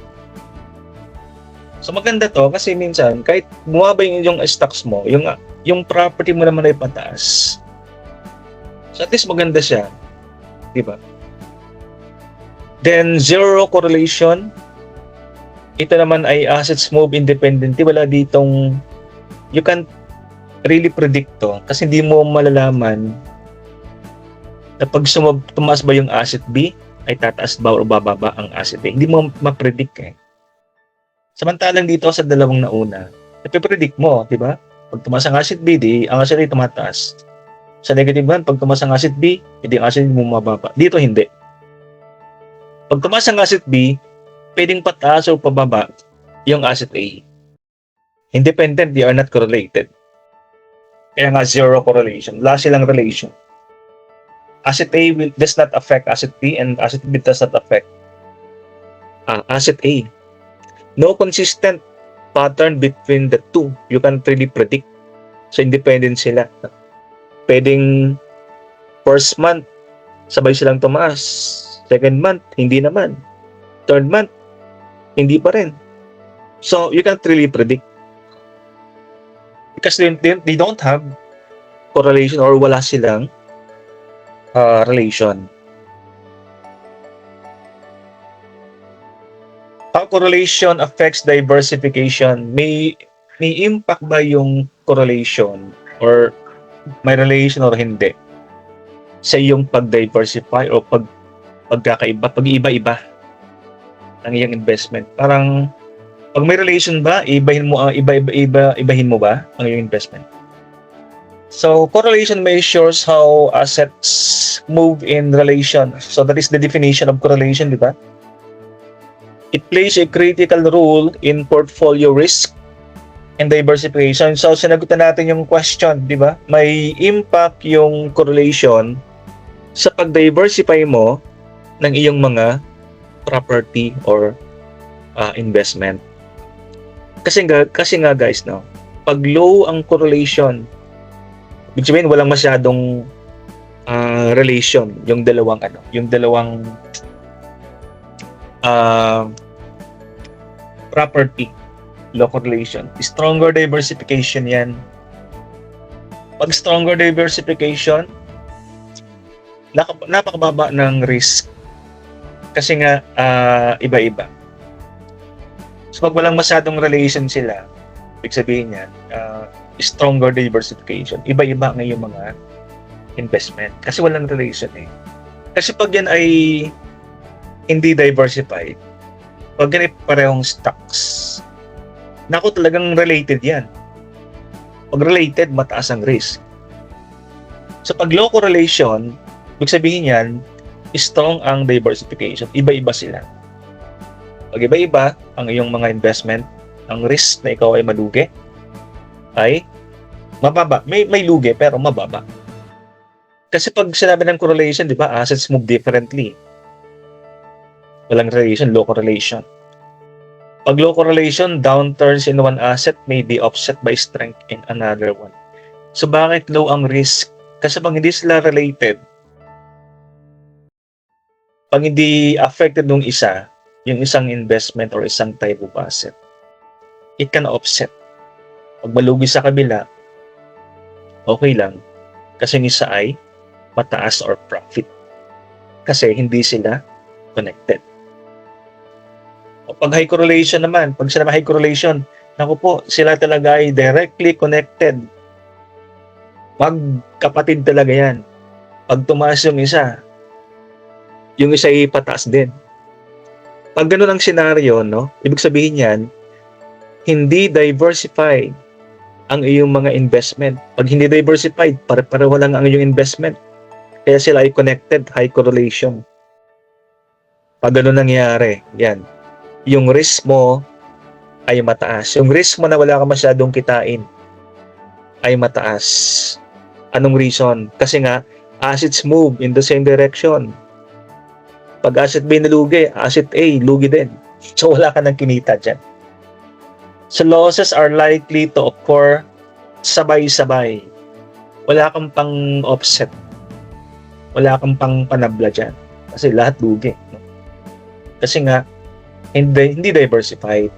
So, maganda to kasi minsan, kahit bumaba yung stocks mo, yung property mo naman ay pataas. So, at least maganda siya. Diba? Then, zero correlation. Ito naman ay assets move independently. Wala ditong, you can't really predict to kasi hindi mo malalaman na pag tumaas ba yung asset B, ay tataas ba o bababa ang asset A. Hindi mo ma-predict eh. Samantalang dito sa dalawang nauna, napipredict mo, di ba? Pag tumaas ang asset B, ang asset A tumataas. Sa negative one, pag tumaas ang asset B, ang asset A mo mababa. Dito hindi. Pag tumaas ang asset B, pwedeng pataas o pababa yung asset A. Independent, they are not correlated. Kaya nga zero correlation. Wala silang relation. Asset A does not affect asset B and asset B does not affect asset A. No consistent pattern between the two. You can't really predict. So independent sila. Pwedeng first month, sabay silang tumaas. Second month, hindi naman. Third month, hindi pa rin. So, you can't really predict. Because they don't have correlation or wala silang relation. How correlation affects diversification? May impact ba yung correlation or may relation or hindi sa yung pag-diversify o pag-iiba-iba ng iyong investment? Parang pag may relation ba, ibahin mo ba ang iyong investment? So correlation measures how assets move in relation. So that is the definition of correlation, di ba? It plays a critical role in portfolio risk and diversification. So sinagutan natin yung question, di ba? May impact yung correlation sa pag-diversify mo ng iyong mga property or investment. Kasi nga guys, no, pag low ang correlation, ibig sabihin walang masyadong relation yung dalawang property, low correlation. Stronger diversification yan. Pag stronger diversification, napakababa ng risk. Kasi nga, iba-iba. So, pag walang masyadong relation sila, ibig sabihin yan, stronger diversification. Iba-iba ng iyong mga investment. Kasi walang relation eh. Kasi pag yan ay hindi diversified, pag yan ay parehong stocks, naku, talagang related yan. Pag related, mataas ang risk. So, pag low correlation, ibig sabihin yan, strong ang diversification. Iba-iba sila. Pag iba-iba ang iyong mga investment, ang risk na ikaw ay malugi ay mababa. May lugi pero mababa. Kasi pag sinabi ng correlation, di ba, assets move differently. Walang relation, low correlation. Pag low correlation, downturns in one asset may be offset by strength in another one. So bakit low ang risk? Kasi pag hindi sila related, pag hindi affected ng isa, yung isang investment or isang type of asset, it can offset. Pag malugi sa kabila, okay lang. Kasi yung isa ay mataas or profit. Kasi hindi sila connected. O pag high correlation naman, pag sila high correlation, naku po, sila talaga ay directly connected. Magkapatid talaga yan. Pag tumaas yung isa ay pataas din. Pag ganun ang senaryo, no, ibig sabihin yan, hindi diversified ang iyong mga investment. Pag hindi diversified, pare-pareho lang ang iyong investment. Kaya sila ay connected, high correlation. Pag ganun nangyari, yan, yung risk mo ay mataas. Yung risk mo na wala ka masyadong kitain ay mataas. Anong reason? Kasi nga, assets move in the same direction. Pag asset B nalugi, asset A, lugi din. So, wala ka nang kinita dyan. So, losses are likely to occur sabay-sabay. Wala kang pang offset. Wala kang pang panabla dyan. Kasi lahat lugi. Kasi nga, hindi diversified.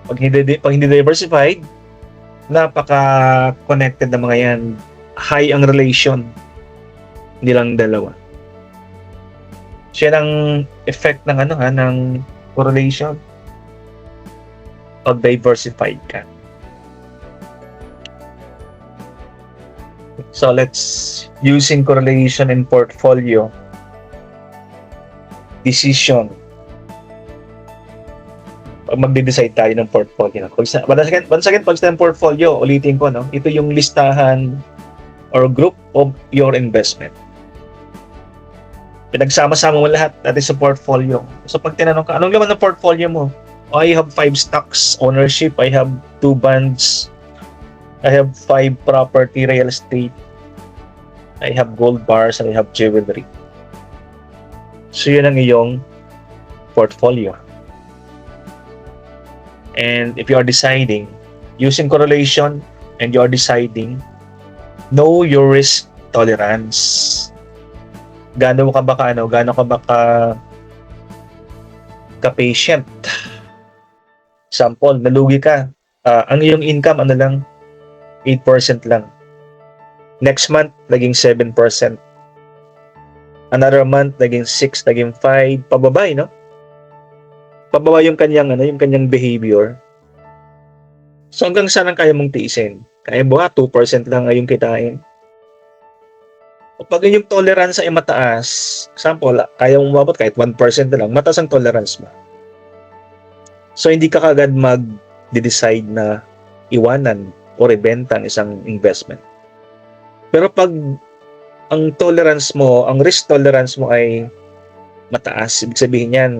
Pag hindi diversified, napaka-connected na mga yan. High ang relation. Hindi lang dalawa. So yan ang effect ng ng correlation pag diversified ka. So let's using correlation in portfolio decision. Pag magde-decide tayo ng portfolio. Once again, pag sa portfolio, ulitin ko, no? Ito yung listahan or group of your investment. Pinagsama-sama mo lahat natin sa portfolio. So pag tinanong ka, anong laman ng portfolio mo? Oh, I have 5 stocks ownership, I have 2 bonds, I have 5 property real estate, I have gold bars, and I have jewelry. So yun ang iyong portfolio. And if you are deciding, using correlation, and you are deciding, know your risk tolerance. Gaano ka ba ka-patient? Sample, nalugi ka. Ang iyong income, 8% lang. Next month, naging 7%. Another month, naging 6, naging 5. Pababa, no? Pababa yung kanyang behavior. So hanggang saan ang kaya mong tiisin? Kaya mo 2% lang ngayong kitain. O pag yung tolerance ay mataas, example, kaya mong umabot kahit 1% na lang, mataas ang tolerance mo. So hindi ka kagad mag-decide na iwanan o ibenta ang isang investment. Pero pag ang tolerance mo, ang risk tolerance mo ay mataas, ibig sabihin yan,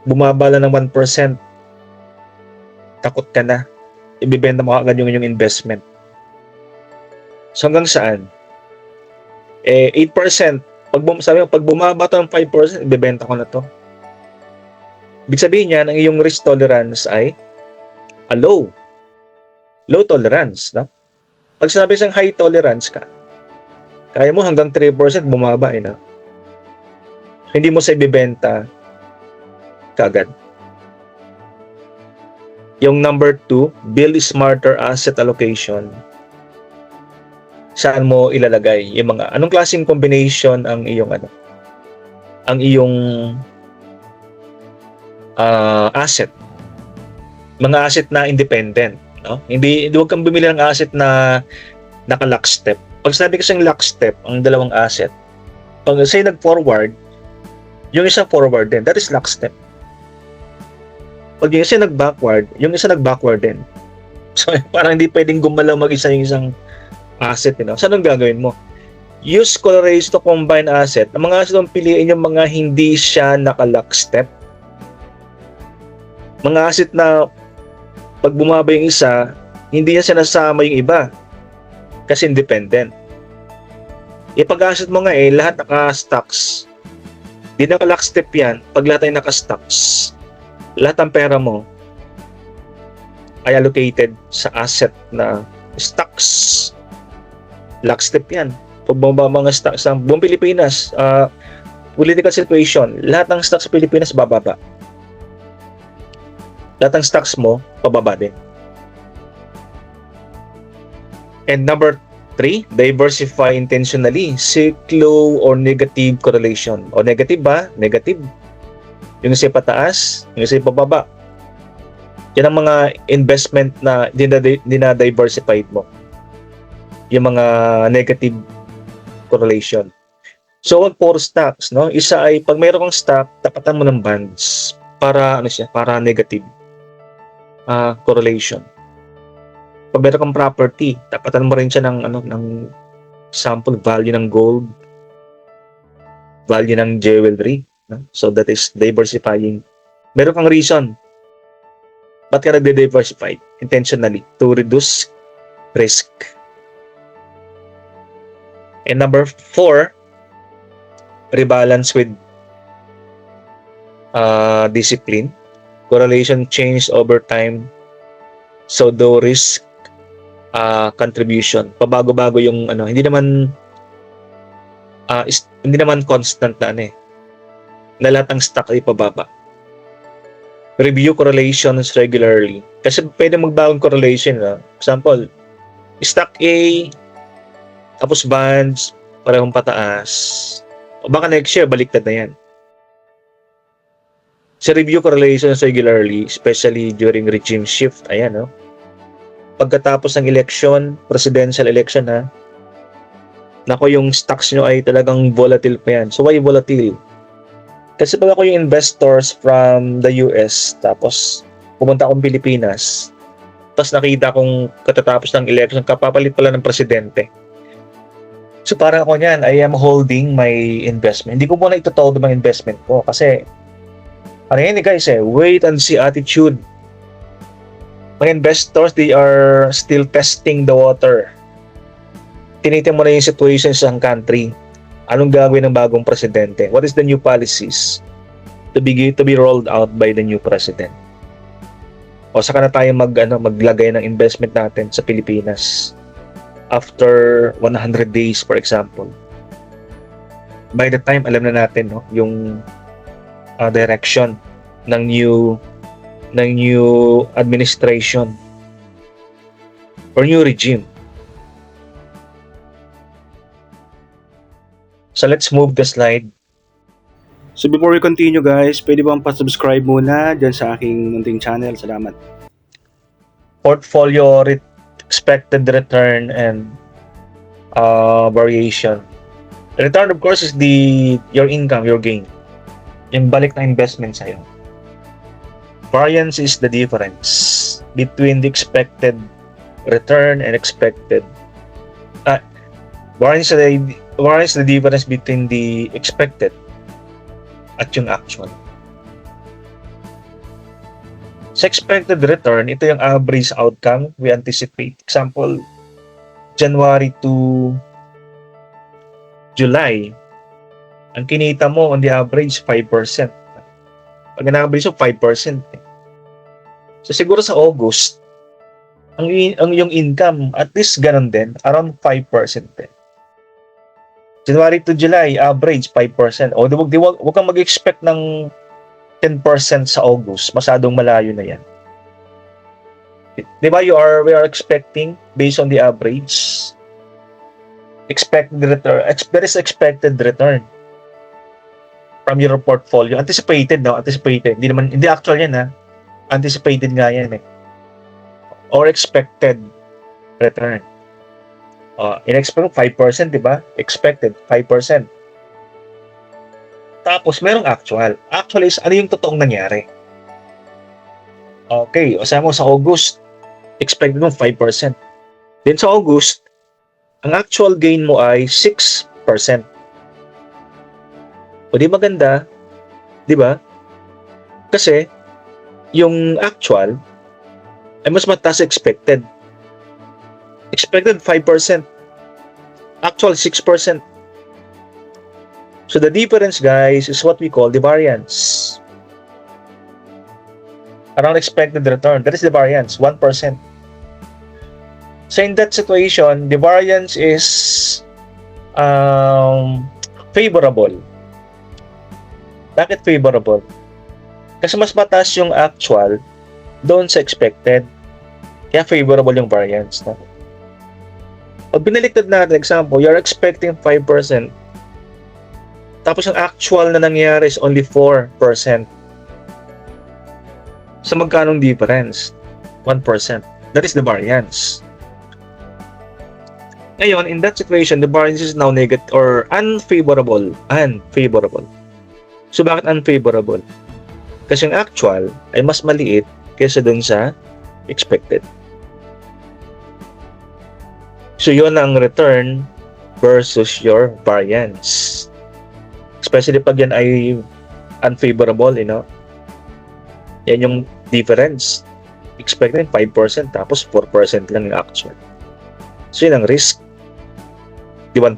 bumabala ng 1%, takot ka na, ibibenta mo agad yung investment. So hanggang saan? 8%, pag bumaba ito ng 5%, ibibenta ko na to. Ibig sabihin niyan, ang iyong risk tolerance ay low tolerance, no? Pag sinabi isang high tolerance ka, kaya mo hanggang 3% bumaba, no? Hindi mo sa ibibenta kagad. Yung number 2, build smarter asset allocation. Saan mo ilalagay yung mga anong klaseng combination ang iyong asset. Mga asset na independent, no? Hindi huwag kang bumili ng asset na naka-lockstep. Pag sabi kasi ng lockstep ang dalawang asset, pag say nag-forward, yung isa forward din, that is lockstep. Pag yung isa nag-backward, yung isa nag-backward din. So parang hindi pwedeng gumalaw mag-isa yung isang asset, you know? So anong gagawin mo? Use correlation to combine asset. Ang mga asset mong piliin yung mga hindi siya naka-lockstep. Mga asset na pag bumaba yung isa, hindi niya sinasama yung iba kasi independent. Ipag-asset mo nga lahat naka-stocks. Di naka-lockstep yan. Pag lahat ay naka-stocks, lahat ng pera mo ay allocated sa asset na stocks. Lockstep yan. Pag bumaba mga stocks ng buong Pilipinas, political situation, lahat ng stocks sa Pilipinas bababa. Lahat ng stocks mo, pababa din. And number 3, diversify intentionally. Seek low or negative correlation. O negative ba? Negative. Yung isa pataas, yung isa pababa. Yan ang mga investment na dinadiversified mo. Yung mga negative correlation. So, wag puro stocks, no? Isa ay, pag mayroon kang stock, tapatan mo ng bonds para, para negative correlation. Pag meron kang property, tapatan mo rin siya ng sample value ng gold, value ng jewelry. No? So that is diversifying. Meron kang reason. Ba't ka nagde-diversify? Intentionally, to reduce risk. And number 4, rebalance with discipline. Correlation change over time. So the risk contribution. Pabago-bago yung hindi naman constant na na lahat ng stock ay pababa. Review correlations regularly. Kasi pwede magbagong correlation. Example, stock A, tapos bonds, parehong pataas. O baka next year, baliktad na yan. So review correlations regularly, especially during regime shift. Ayan, pagkatapos ng election, presidential election, nako yung stocks nyo ay talagang volatile pa yan. So why volatile? Kasi pag ako yung investors from the US, tapos pumunta akong Pilipinas, tapos nakita kong katatapos ng election, kapapalit pala ng presidente. So parang ako niyan, I am holding my investment. Hindi ko muna itutodo mga investment ko kasi guys, wait and see attitude. Mga investors, they are still testing the water. Tinitin mo na yung situation sa country. Anong gagawin ng bagong presidente? What is the new policies to be rolled out by the new president? O saka na tayo maglagay ng investment natin sa Pilipinas after 100 days, for example. By the time, alam na natin yung direction ng new administration or new regime. So let's move the slide. So before we continue guys, pwede bang pa-subscribe muna dyan sa aking munting channel? Salamat. Portfolio expected return and variation. Return of course is your income, your gain. Yung balik na investment sa'yo. Variance is the difference between the expected return and expected. Variance is the difference between the expected at yung actual. Sa expected return, ito yung average outcome we anticipate. Example, January to July, ang kinita mo on the average 5%. Pag na-average mo 5%. So siguro sa August, ang yung income at least ganun din, around 5% din. January to July, average 5%. O wag kang mag-expect ng 10% sa August. Masyadong malayo na yan. Diba we are expecting based on the average expected return. There is expected return from your portfolio. Anticipated, no? Anticipated. Hindi actual yan, Anticipated nga yan, or expected return. In-expect 5%, di ba? Expected 5%. Tapos merong actual. Actual is ano yung totoong nangyari. Okay, o sabi mo sa August, expected mo 5%. Then sa August, ang actual gain mo ay 6%. O di maganda, di ba? Kasi yung actual ay mas mataas expected. Expected 5%, actual 6%. So the difference, guys, is what we call the variance. Around expected return, that is the variance, 1%. So in that situation, the variance is favorable. Bakit favorable? Kasi mas mataas yung actual doon sa expected. Kaya favorable yung variance. No? Pag binaliktad natin, example, you're expecting 5%, tapos yung actual na nangyari is only 4%. So magkanong difference? 1%. That is the variance. Ngayon, in that situation, the variance is now negative or unfavorable. Unfavorable. So bakit unfavorable? Kasi yung actual ay mas maliit kaysa dun sa expected. So yun ang return versus your variance. Especially pag yan ay unfavorable, yan yung difference. Expected 5%, tapos 4% lang yung actual. So yun ang risk, di 1%.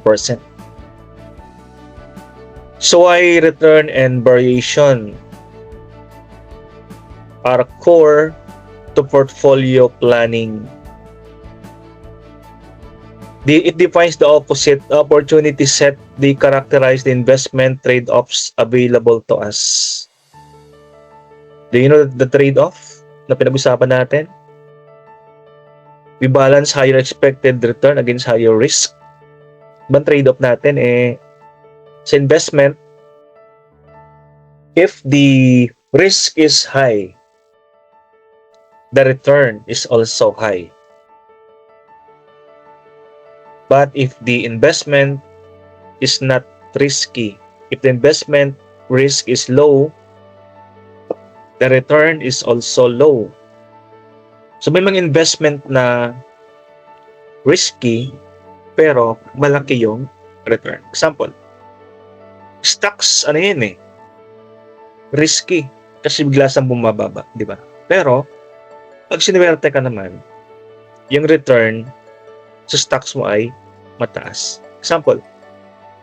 So why return and variation are core to portfolio planning? It defines the opposite opportunity set. They characterize the investment trade-offs available to us. Do you know the trade-off na pinag-usapan natin? We balance higher expected return against higher risk. Ibang trade-off natin sa investment, if the risk is high, the return is also high. But if the investment is not risky, if the investment risk is low, the return is also low. So may mga investment na risky pero malaki yung return. Example, stocks, risky kasi bigla siyang bumababa, di ba? Pero pag sinuwerte ka naman, yung return sa stocks mo ay mataas. Example,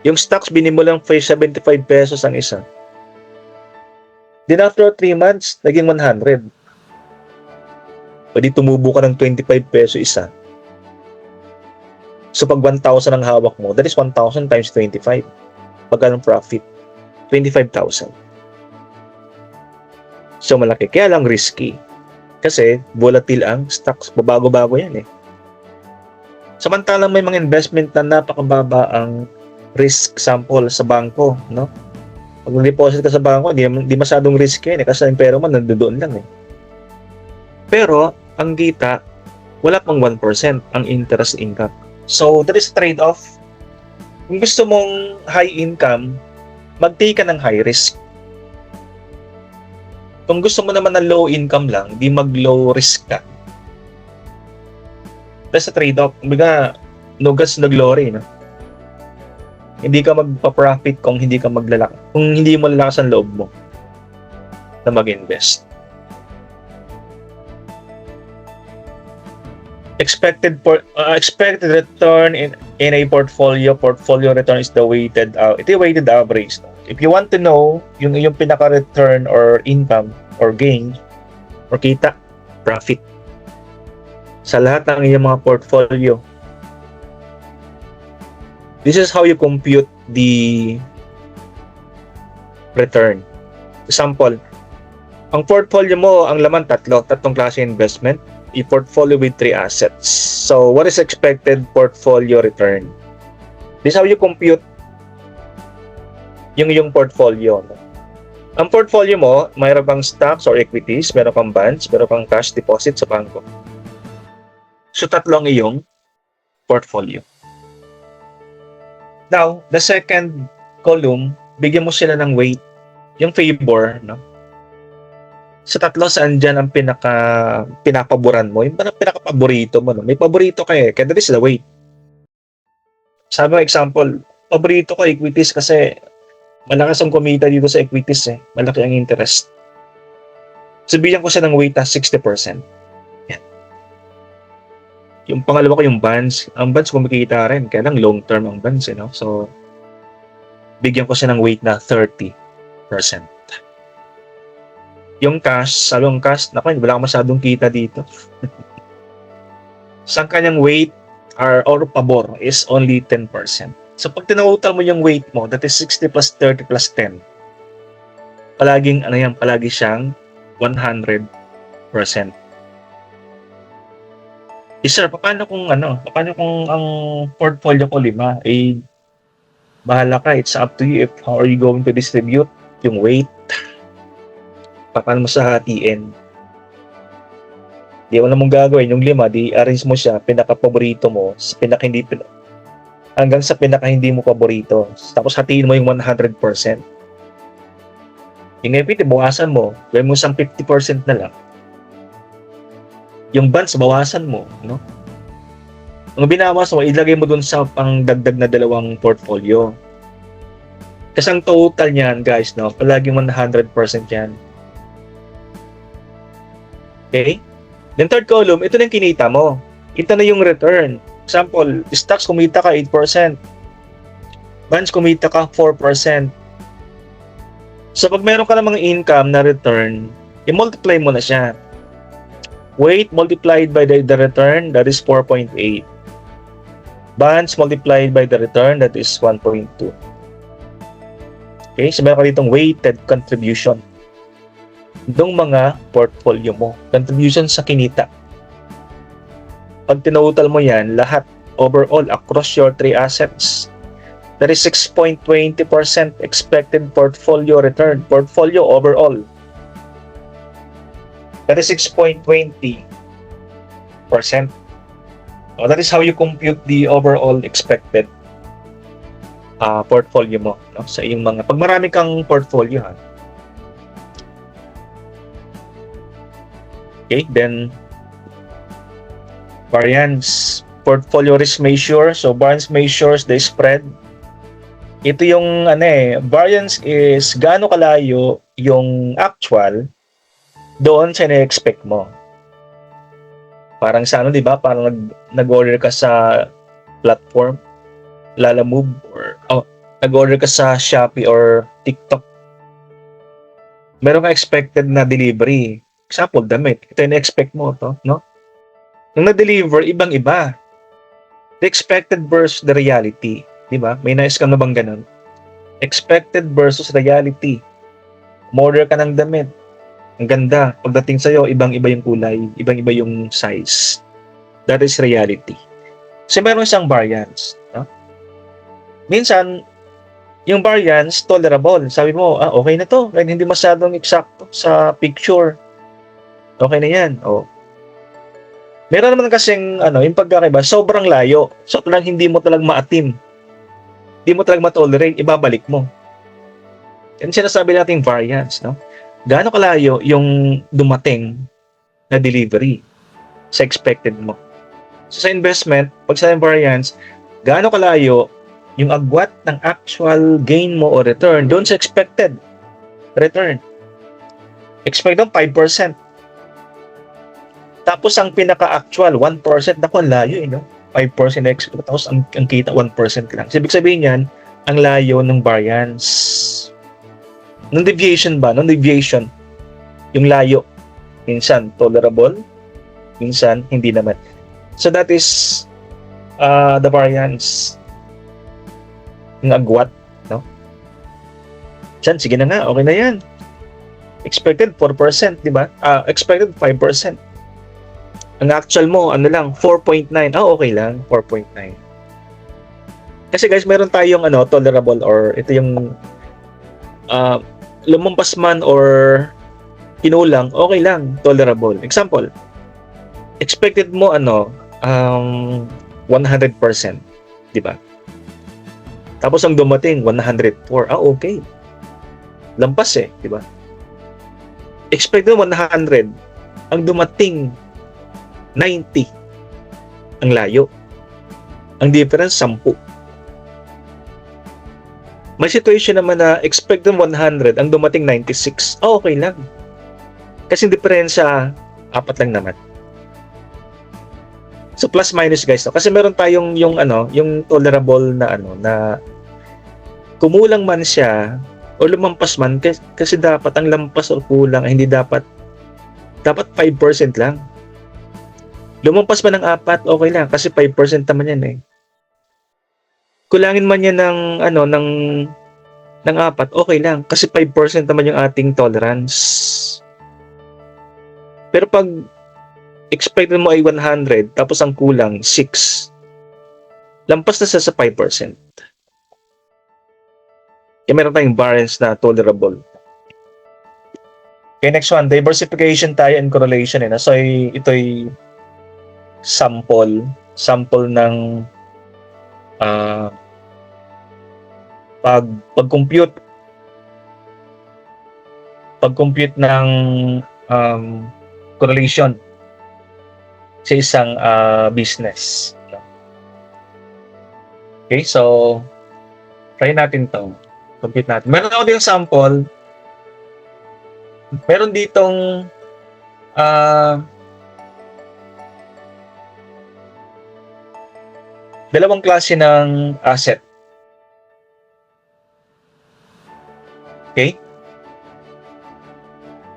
yung stocks binimulang 75 pesos ang isa. Then after 3 months, naging 100. Pwede tumubo ka ng 25 peso isa. So pag 1,000 ang hawak mo, that is 1,000 times 25. Pag anong profit? 25,000. So malaki. Kaya lang risky. Kasi volatile ang stocks. Babago-bago yan Samantalang may mga investment na napakababa ang risk, sample sa bangko, no? Pag nag-deposit ka sa bangko, di masyadong risk yan kasi yung pera mo nandoon lang Pero ang kita, wala pang 1% ang interest income. So there is a trade-off. Kung gusto mong high income, mag-take ka ng high risk. Kung gusto mo naman ng low income lang, di mag-low risk ka. That's a trade-off. Kumbaga, no guts, no glory, no? Hindi ka magpa-profit kung hindi ka maglalaki. Kung hindi mo lalakas ang loob mo na mag-invest. Expected return in a portfolio return is the weighted average. If you want to know yung pinaka-return or income or gain or kita, profit sa lahat ng iyong mga portfolio. This is how you compute the return. Example, ang portfolio mo, ang laman tatlong klase investment, a portfolio with 3 assets. So, what is expected portfolio return? This is how you compute yung portfolio. Ang portfolio mo, mayroon kang stocks or equities, mayroon kang bonds, mayroon kang cash deposit sa bangko. So, tatlong iyong portfolio. Now, the second column, bigyan mo sila ng weight. Yung favor, no? Sa tatlo, saan dyan ang pinapaboran mo? Yung pinaka-paborito mo, no? May paborito kaya that is the weight. Sabi mo, example, paborito ko equities kasi malakas ang kumita dito sa equities eh. Malaki ang interest. Sabihan ko siya ng weight na 60%. Yan. Yung pangalawa ko yung bonds. Ang bonds kumikita rin. Kaya lang long term ang bonds eh, no? So, bigyan ko siya ng weight na 30%. Yung cash, sabi yung cash, naku, wala akong masyadong kita dito. Sa kanyang weight or pabor is only 10%. So pag tinautal mo yung weight mo, that is 60 plus 30 plus 10. Palaging, palagi siyang 100%. Sir, paano kung ang portfolio ko 5? Eh, bahala ka, it's up to you if how are you going to distribute yung weight. Paano mo sa hatiin? Di mo na mong gagawin yung 5, di arrange mo siya, pinaka-paborito mo, hanggang sa pinaka hindi mo paborito. Tapos hatiin mo yung 100%. Yung equity, bawasan mo. Gawin mo isang 50% na lang. Yung bonds, bawasan mo. No? Ang binawas mo, ilagay mo dun sa pangdagdag na 2 portfolio. Kasi ang total niyan, guys, no, palaging 100% yan. Okay? Then third column, ito na yung kinita mo. Ito na yung return. Example, stocks kumita ka 8%. Bonds kumita ka 4%. So pag meron ka ng mga income na return, i-multiply mo na siya. Weight multiplied by the return, that is 4.8. Bonds multiplied by the return, that is 1.2. Okay, so meron ka ditong weighted contribution ng mga portfolio mo. Contribution sa kinita. Pag tinotal mo yan, lahat overall across your 3 assets, that is 6.20% expected portfolio return. Portfolio overall. That is 6.20%. So that is how you compute the overall expected portfolio mo, no? Sa iyong mga, pag marami kang portfolio, ha? Okay, then variance, portfolio risk measure. So variance measures the spread. Ito yung variance is gaano kalayo yung actual doon sa na-expect mo. Parang sa 'di ba? Parang nag-order ka sa platform, Lalamove, or nag-order ka sa Shopee or TikTok. Meron ka expected na delivery. Example, damit. Ito yung na-expect mo, no? Nung na-deliver, ibang-iba. The expected versus the reality. Di ba? May na-scam na bang ganun? Expected versus reality. Order ka ng damit. Ang ganda. Pagdating sa'yo, ibang-iba yung kulay, ibang-iba yung size. That is reality. So, meron isang variance. No? Minsan, yung variance, tolerable. Sabi mo, okay na to. Kahit hindi masyadong eksakto sa picture. Okay na yan. Meron naman kasing yung pagkakaiba, sobrang layo. So talagang hindi mo talagang maatim. Hindi mo talagang matolerate, ibabalik mo. Yan sinasabi natin variance, no? Gaano kalayo yung dumating na delivery sa expected mo. So sa investment, pag sa variance, gaano kalayo yung agwat ng actual gain mo o return doon sa expected return. Expect 5%. Tapos ang pinaka-actual, 1%, naku, ang layo, no? 5% expect, tapos ang kita 1% lang. So, ibig sabihin yan, ang layo ng variance. Nung deviation ba? Nung deviation, yung layo, minsan tolerable, minsan hindi naman. So, that is the variance. Yung agwat, no? Diyan, sige na nga, okay na yan. Expected 4%, di ba? Expected 5%. Ang actual mo, 4.9. Okay lang, 4.9. Kasi guys, meron tayong tolerable, or ito yung lumampas man or kinulang, okay lang, tolerable. Example, expected mo 100%, di ba? Tapos ang dumating 104. Okay. Lampas di ba? Expected mo 100. Ang dumating 90. Ang layo. Ang difference 10. May situation naman na expected 100, ang dumating 96. Okay lang. Kasi diferensya, 4 lang naman. So plus minus guys, no? Kasi meron tayong yung tolerable na na kumulang man siya o lumampas man kasi dapat ang lampas o kulang ay hindi dapat 5% lang. Lumampas man ng 4, okay lang kasi 5% naman yan eh. Kulangin man yan ng 4, okay lang kasi 5% naman yung ating tolerance. Pero pag expected mo ay 100 tapos ang kulang 6, lampas na sa 5%. Kaya meron tayong variance na tolerable. Okay, next one, diversification tayo and correlation. So ito'y sample ng pag-compute ng correlation sa isang business. Okay, so try natin to. Compute natin. Meron ako din sample. Meron ditong dalawang klase ng asset. Okay?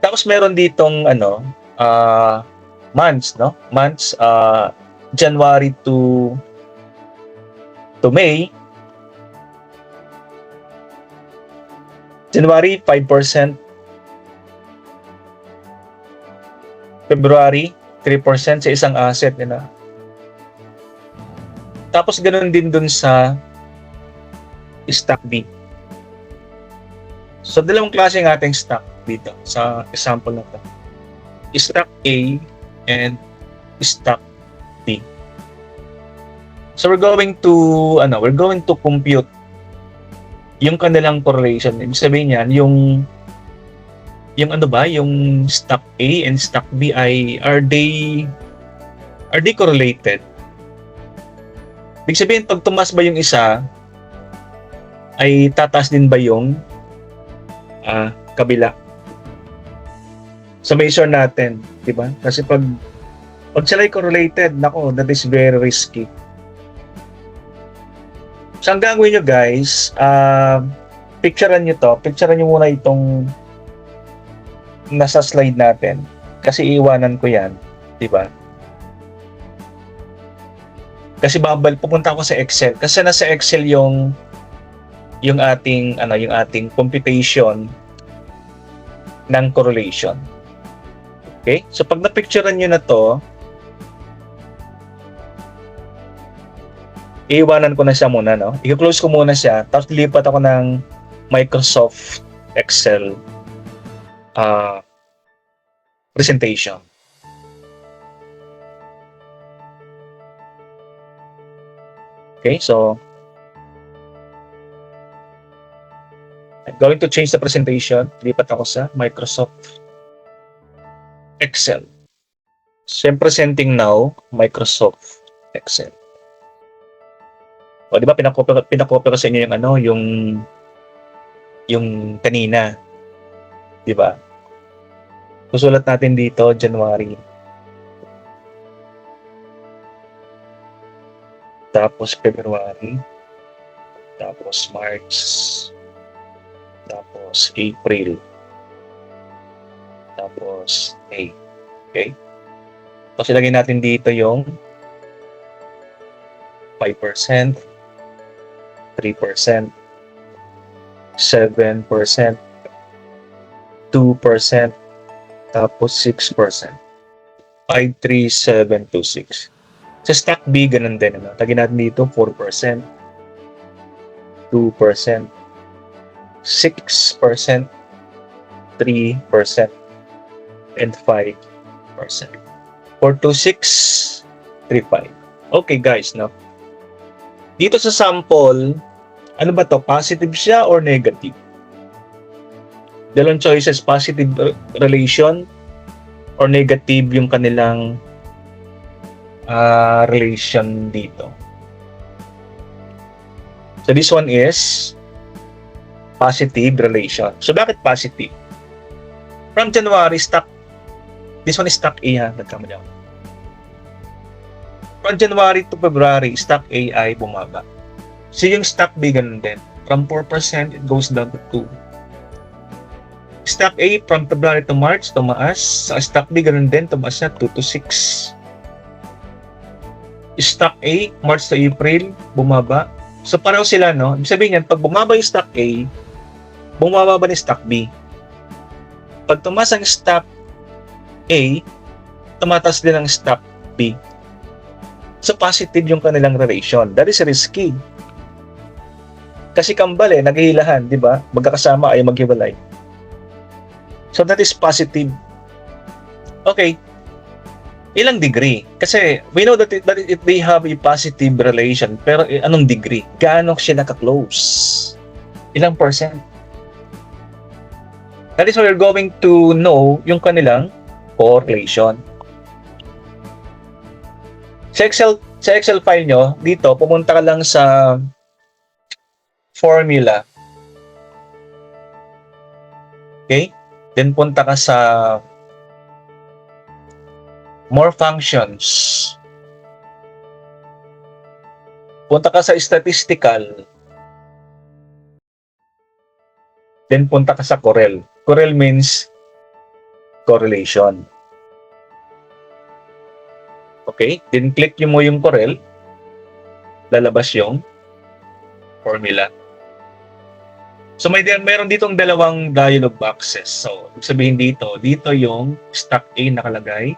Tapos meron ditong months, no? Months January to May. January 5%, February 3% sa isang asset nila. Tapos ganoon din dun sa stock B. So dalawang klase ng ating stock dito sa example na to. Stock A and stock B. So we're going to compute yung kanilang correlation. Ibig sabihin niyan, yung stock A and stock B are they correlated? Ibig sabihin, pag tumaas ba yung isa, ay tataas din ba yung kabila? So measure natin, di ba? Kasi pag sila ay correlated, nako, that is very risky. So ang gagawin nyo guys, picturean nyo muna itong nasa slide natin. Kasi iiwanan ko yan, di ba? Kasi pupunta ako sa Excel. Kasi nasa Excel yung ating computation ng correlation. Okay? So pag na-picturean nyo na to, iiwanan ko na siya muna, no? I-close ko muna siya, tapos lipat ako ng Microsoft Excel presentation. Okay, so I'm going to change the presentation. Lipat ako sa Microsoft Excel. So I'm presenting now Microsoft Excel. O, di ba pinakopya ko sa inyo yung kanina. Di ba? Susulat natin dito January. Tapos February. Tapos March. Tapos April. Tapos May. Okay? Tapos ilagay natin dito yung 5%, 3%, 7%, 2%, tapos 6%. 5, 3, 7, 2, 6. Sa stock B, ganun din. Tagin natin dito 4%, 2%, 6%, 3%, and 5%. 4, 2, 6, 3, 5. Okay guys, no? Dito sa sample, ano ba to? Positive siya or negative? Dalawang choices, positive relation or negative yung kanilang relation dito. So this one is positive relation. So, bakit positive? From January, this one is stock A ha, nagkamali ako. From January to February, stock A ay bumaba. So, yung stock B ganun din. From 4%, it goes down to 2. Stock A, from February to March, tumaas. Sa stock B, ganun din, tumaas na 2 to 6. Stock A, March to April, bumaba. So, pareho sila, no? Ibig sabihin yan, pag bumaba yung stock A, bumaba ba ni stock B? Pag tumaas ang stock A, tumataas din ang stock B. So, positive yung kanilang relation. That is risky. Kasi kambal naghihilahan, di ba? Magkakasama ay maghiwalay. So, that is positive. Okay. Ilang degree? Kasi we know that they have a positive relation, pero anong degree? Gaano sila ka-close? Ilang percent? That is why we're going to know yung kanilang correlation. Sa Excel file nyo, dito, pumunta ka lang sa formula. Okay? Then punta ka sa more functions. Punta ka sa statistical. Then punta ka sa Corel. Corel means correlation. Okay? Then click mo yung Corel. Lalabas yung formula. So meron ditong dalawang dialog boxes. So, ibig sabihin dito yung stock A nakalagay.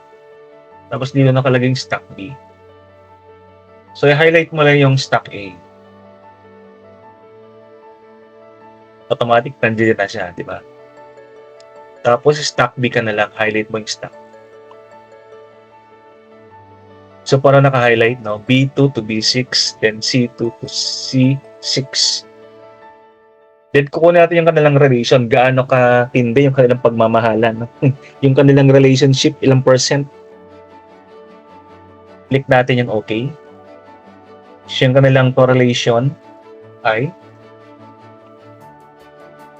Tapos dito nakalagay yung stock B. So, i-highlight mo lang yung stock A. Automatic, nandiyan na siya, di ba? Tapos, stock B ka na lang, highlight mo yung stock. So, para naka-highlight, no? B2 to B6, then C2 to C6. Then, kukunin natin yung kanilang relation. Gaano katindi yung kanilang pagmamahalan. No? Yung kanilang relationship, ilang percent. Click natin yung OK. So, yung kanilang correlation ay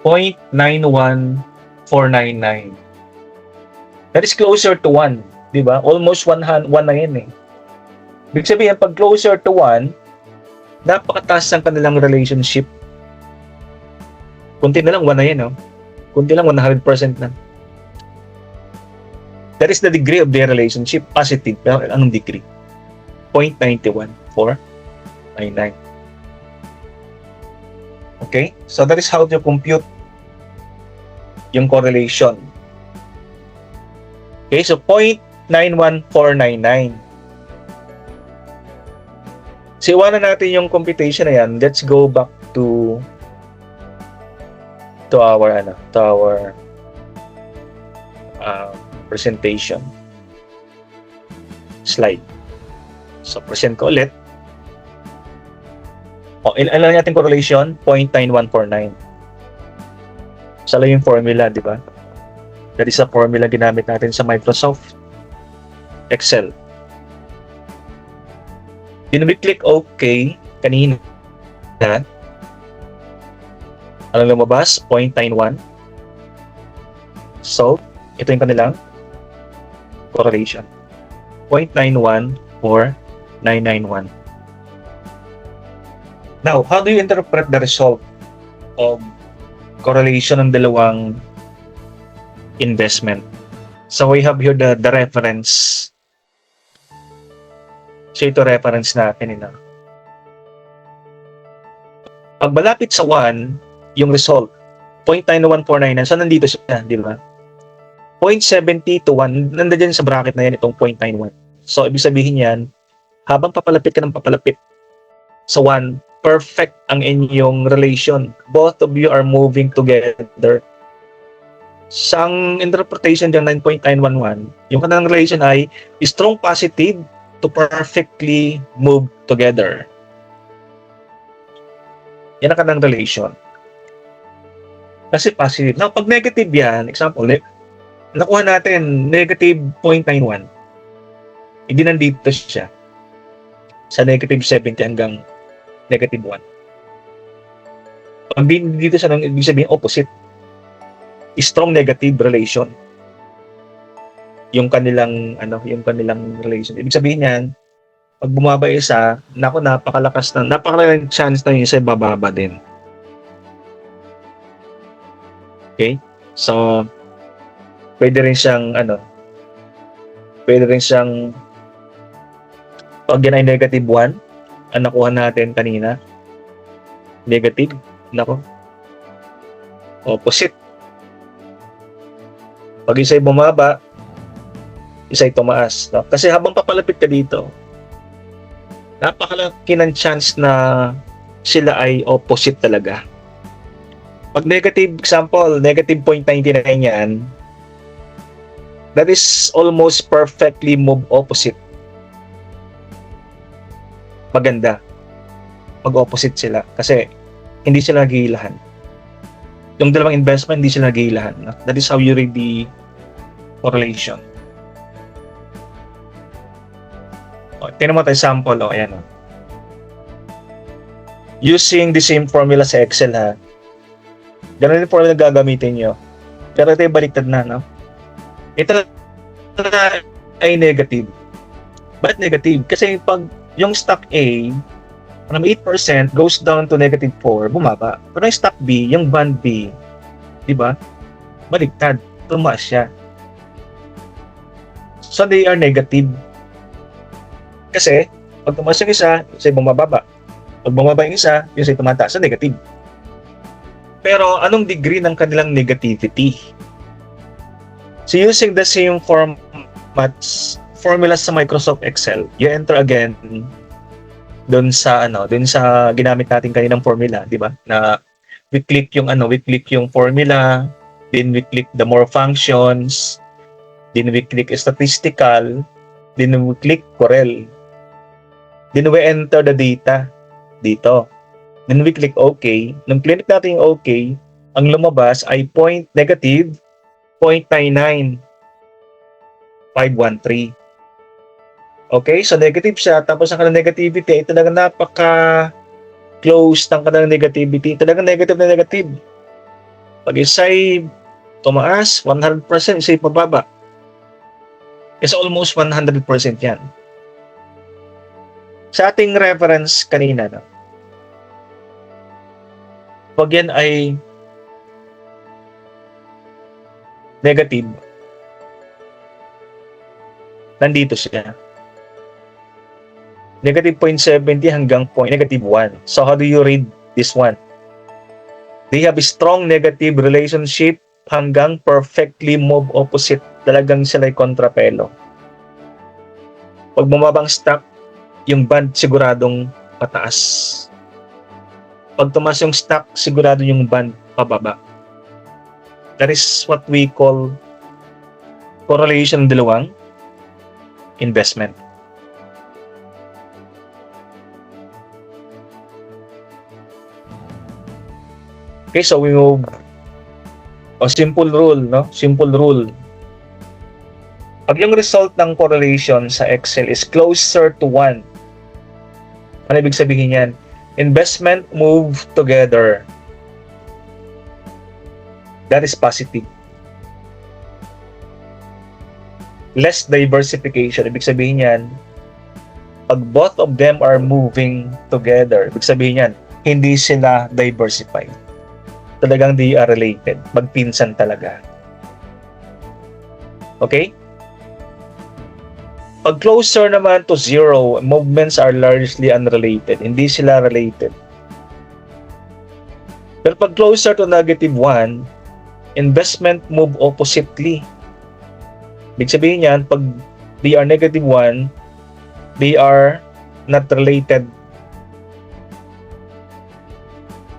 0.91499. That is closer to 1. Diba? Almost 1 na yan Ibig sabihin, pag closer to 1, napakataas ang kanilang relationship. Kunti na lang, 1 na yan, no? Kunti lang, 100% na. That is the degree of their relationship. Positive. Pero anong degree? 0.91499. Okay? So, that is how to compute yung correlation. Okay? So, 0.91499. So, iwanan natin yung computation na yan. Let's go back to our presentation slide. So, present ko ulit. Ilan natin correlation? 0.9149. Sala yung formula, di ba? That is a formula ginamit natin sa Microsoft Excel. Then we click OK kanina. Anong lumabas? 0.91. So, ito yung kanilang correlation. 0.91491. Now, how do you interpret the result of correlation ng dalawang investment? So, we have here the reference. So, ito reference natin. Pag malapit sa 1, yung result, 0.91499. So, nandito siya, di ba? 0.70 to 1, nandiyan sa bracket na yan, itong 0.91. So, ibig sabihin yan, habang papalapit ka ng papalapit sa 1, perfect ang inyong relation. Both of you are moving together. Sang interpretation dyan, 9.911, yung kanilang relation ay strong positive to perfectly move together. Yan ang kanilang relation. Kasi positive. Now, pag negative yan, example, nakuha natin negative 0.91. Hindi nandito siya. Sa negative 70 hanggang negative 1. Pag dito sa ibig sabihin opposite. Strong negative relation. Yung kanilang relation. Ibig sabihin niyan, pag bumaba yung isa, napakalaking chance na yung isa bababa din. Okay? So, pwede rin siyang pag yan ay negative 1, ang nakuha natin kanina, negative, opposite. Pag isa'y bumaba, isa'y tumaas. No? Kasi habang papalapit ka dito, napakalaki ng chance na sila ay opposite talaga. Pag negative, example, negative 0.99 yan, that is almost perfectly move opposite. Maganda. Mag-opposite sila. Kasi hindi sila naghihilahan. Yung dalawang investment, hindi sila naghihilahan. No? That is how you read the correlation. Tingnan mo tayo sample. Ayan. Using the same formula sa Excel, ha. Ganun yung formula gagamitin nyo. Pero ito yung baliktad na, no? Ito na ay negative. Bakit negative? Kasi pag yung stock A, 8% goes down to negative 4, bumaba. Pero yung stock B, yung bond B, di ba? Baliktad. Tumaas siya. So they are negative. Kasi, pag tumaas yung isa bumababa. Pag bumaba yung isa, yung tumataas sa negative. Pero anong degree ng kanilang negativity? So using the same formulas sa Microsoft Excel, you enter again doon sa ginamit natin kaninang formula, di ba? Na we click yung formula, then we click the more functions, then we click statistical, then we click Corel. Then we enter the data dito. Then we click OK. Nung click natin yung OK, ang lumabas ay negative 0.99513. Okay, so negative siya, tapos ang kanilang negativity ay talagang napaka-close ng kanilang negativity. Talagang negative na negative. Pag isa'y tumaas, 100%, isa'y pababa. It's almost 100% yan. Sa ating reference kanina, no? Pag yan ay negative, nandito siya. Negative 0.70 hanggang negative 1. So how do you read this one? They have a strong negative relationship hanggang perfectly move opposite. Talagang sila'y kontrapelo. Pag bumabang stock, yung band siguradong pataas. Pag tumaas yung stock, sigurado yung band pababa. That is what we call correlation ng dalawang investment. Okay, so we move. Simple rule, no? Simple rule. Pag yung result ng correlation sa Excel is closer to 1, ano ibig sabihin yan? Investment move together. That is positive. Less diversification. Ibig sabihin yan, pag both of them are moving together, ibig sabihin yan, hindi sila diversified. Talagang they are related. Magpinsan talaga. Okay? Pag closer naman to 0, movements are largely unrelated. Hindi sila related. Pero pag closer to negative 1, investment move oppositely. Ibig sabihin yan, pag they are negative 1, they are not related.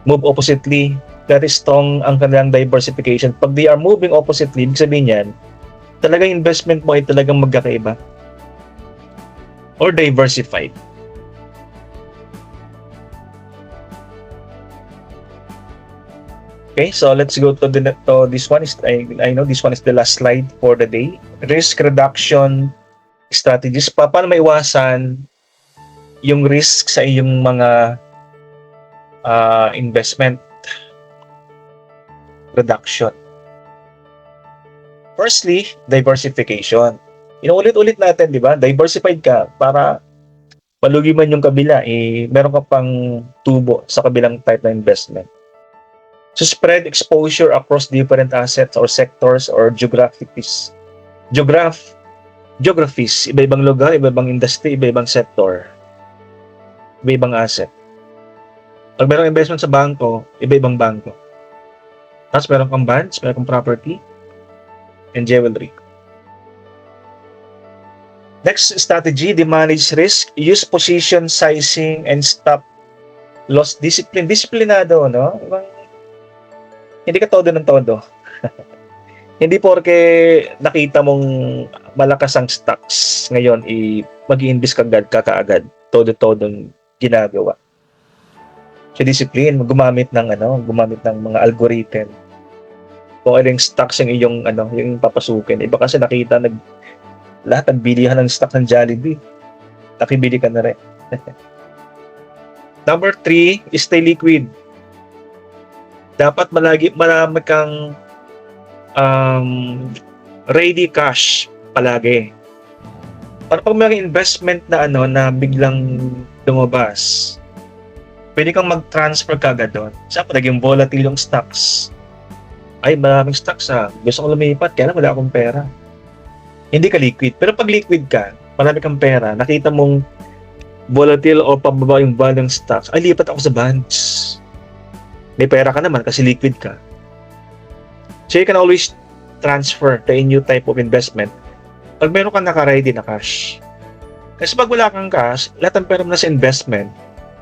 Move oppositely. That is strong ang kanilang diversification. Pag they are moving oppositely, ibig sabihin yan, talagang investment mo ay talagang magkakaiba. Or diversified. Okay, so let's go to this one. I know this one is the last slide for the day. Risk reduction strategies. Paano maiwasan yung risk sa iyong mga investment? reduction. Firstly, diversification. Inuulit-ulit natin, di ba? Diversified ka para palugi man yung kabila, meron ka pang tubo sa kabilang type na investment. So spread exposure across different assets or sectors or geographies. Geographies, iba-ibang lugar, iba-ibang industry, iba-ibang sector, iba-ibang asset. Pag merong investment sa bangko, iba-ibang bangko. Tapos meron kang bonds, meron kang property, and jewelry. Next strategy, the manage risk, use position sizing and stop loss discipline. Disiplinado, no? Hindi ka todo ng todo. Hindi porke nakita mong malakas ang stocks ngayon, mag-i-invest ka kaagad. Todo-todong ginagawa. So discipline, gumamit ng mga algorithm. Kung ano yung stocks yung papasukin. Iba kasi nakita lahat nagbilihan ng stock ng Jollibee. Nakibili ka na rin. Number 3, stay liquid. Dapat marami kang ready cash palagi. Para pag may investment na biglang lumabas, pwede kang mag-transfer kagad doon. Saan naging volatile yung stocks? Ay, maraming stocks gusto ko lumipat, kaya lang wala akong pera. Hindi ka liquid. Pero pag liquid ka, marami kang pera, nakita mong volatile o pababa yung value ng stocks, ay, lipat ako sa bonds. May pera ka naman kasi liquid ka. So you can always transfer to a new type of investment pag meron kang naka-ready na cash. Kasi pag wala kang cash, lahat ng pera mo na sa investment,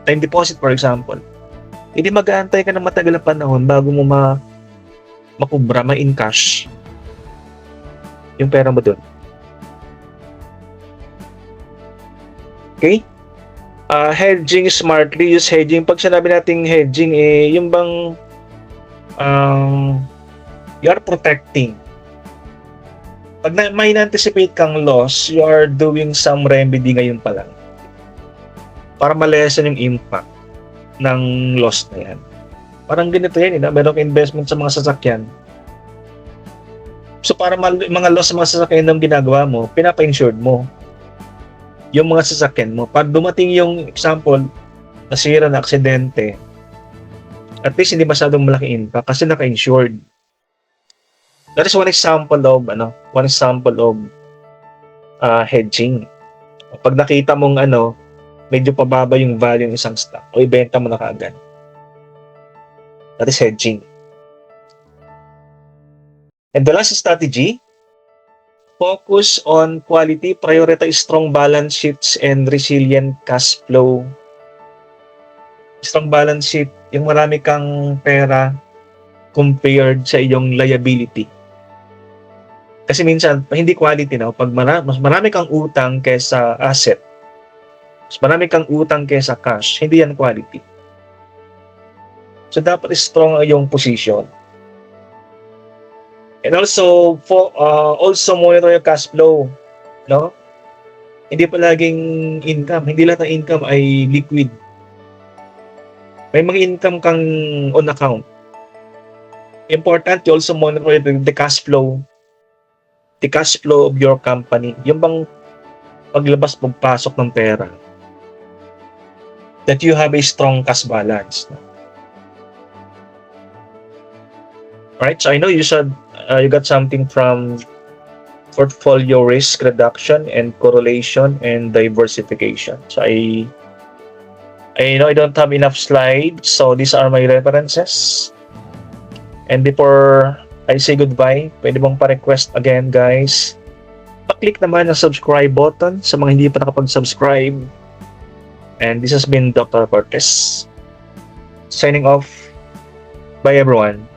time deposit for example, hindi mag-aantay ka ng matagal na panahon bago mo makubra, ma-in cash yung pera mo dun. Okay? Hedging smartly, use hedging. Pag sinabi nating hedging, yung bang you are protecting. Pag may na-anticipate kang loss, you are doing some remedy ngayon pa lang para ma-lessen yung impact ng loss na yan. Parang ganito yan, meron kang investment sa mga sasakyan. So para mga loss sa mga sasakyan ng ginagawa mo, pinapa-insured mo yung mga sasakyan mo. Pag dumating yung example, nasira na aksidente, at least hindi masyadong malaki impact kasi naka-insured. That is one example of hedging. Pag nakita mong medyo pababa yung value ng isang stock, o ibenta mo na kaagad. That is hedging. And the last strategy, focus on quality, prioritize strong balance sheets and resilient cash flow. Strong balance sheet, yung marami kang pera compared sa iyong liability. Kasi minsan, hindi quality pag mas marami kang utang kaysa asset, mas marami kang utang kaysa cash, hindi yan quality. So dapat strong ang iyong position. And also monitor your cash flow, no? Hindi palaging income, hindi lahat ng income ay liquid. May mga income kang on account. Important, you also monitor the cash flow of your company. Yung bang paglabas pagpasok ng pera, that you have a strong cash balance. Right, so I know you said you got something from portfolio risk reduction and correlation and diversification. So I know I don't have enough slides, so these are my references. And before I say goodbye, pwede bang pa-request again, guys? Pa-click naman ang subscribe button sa mga hindi pa nakapag-subscribe. And this has been Dr. Cortez. Signing off. Bye everyone.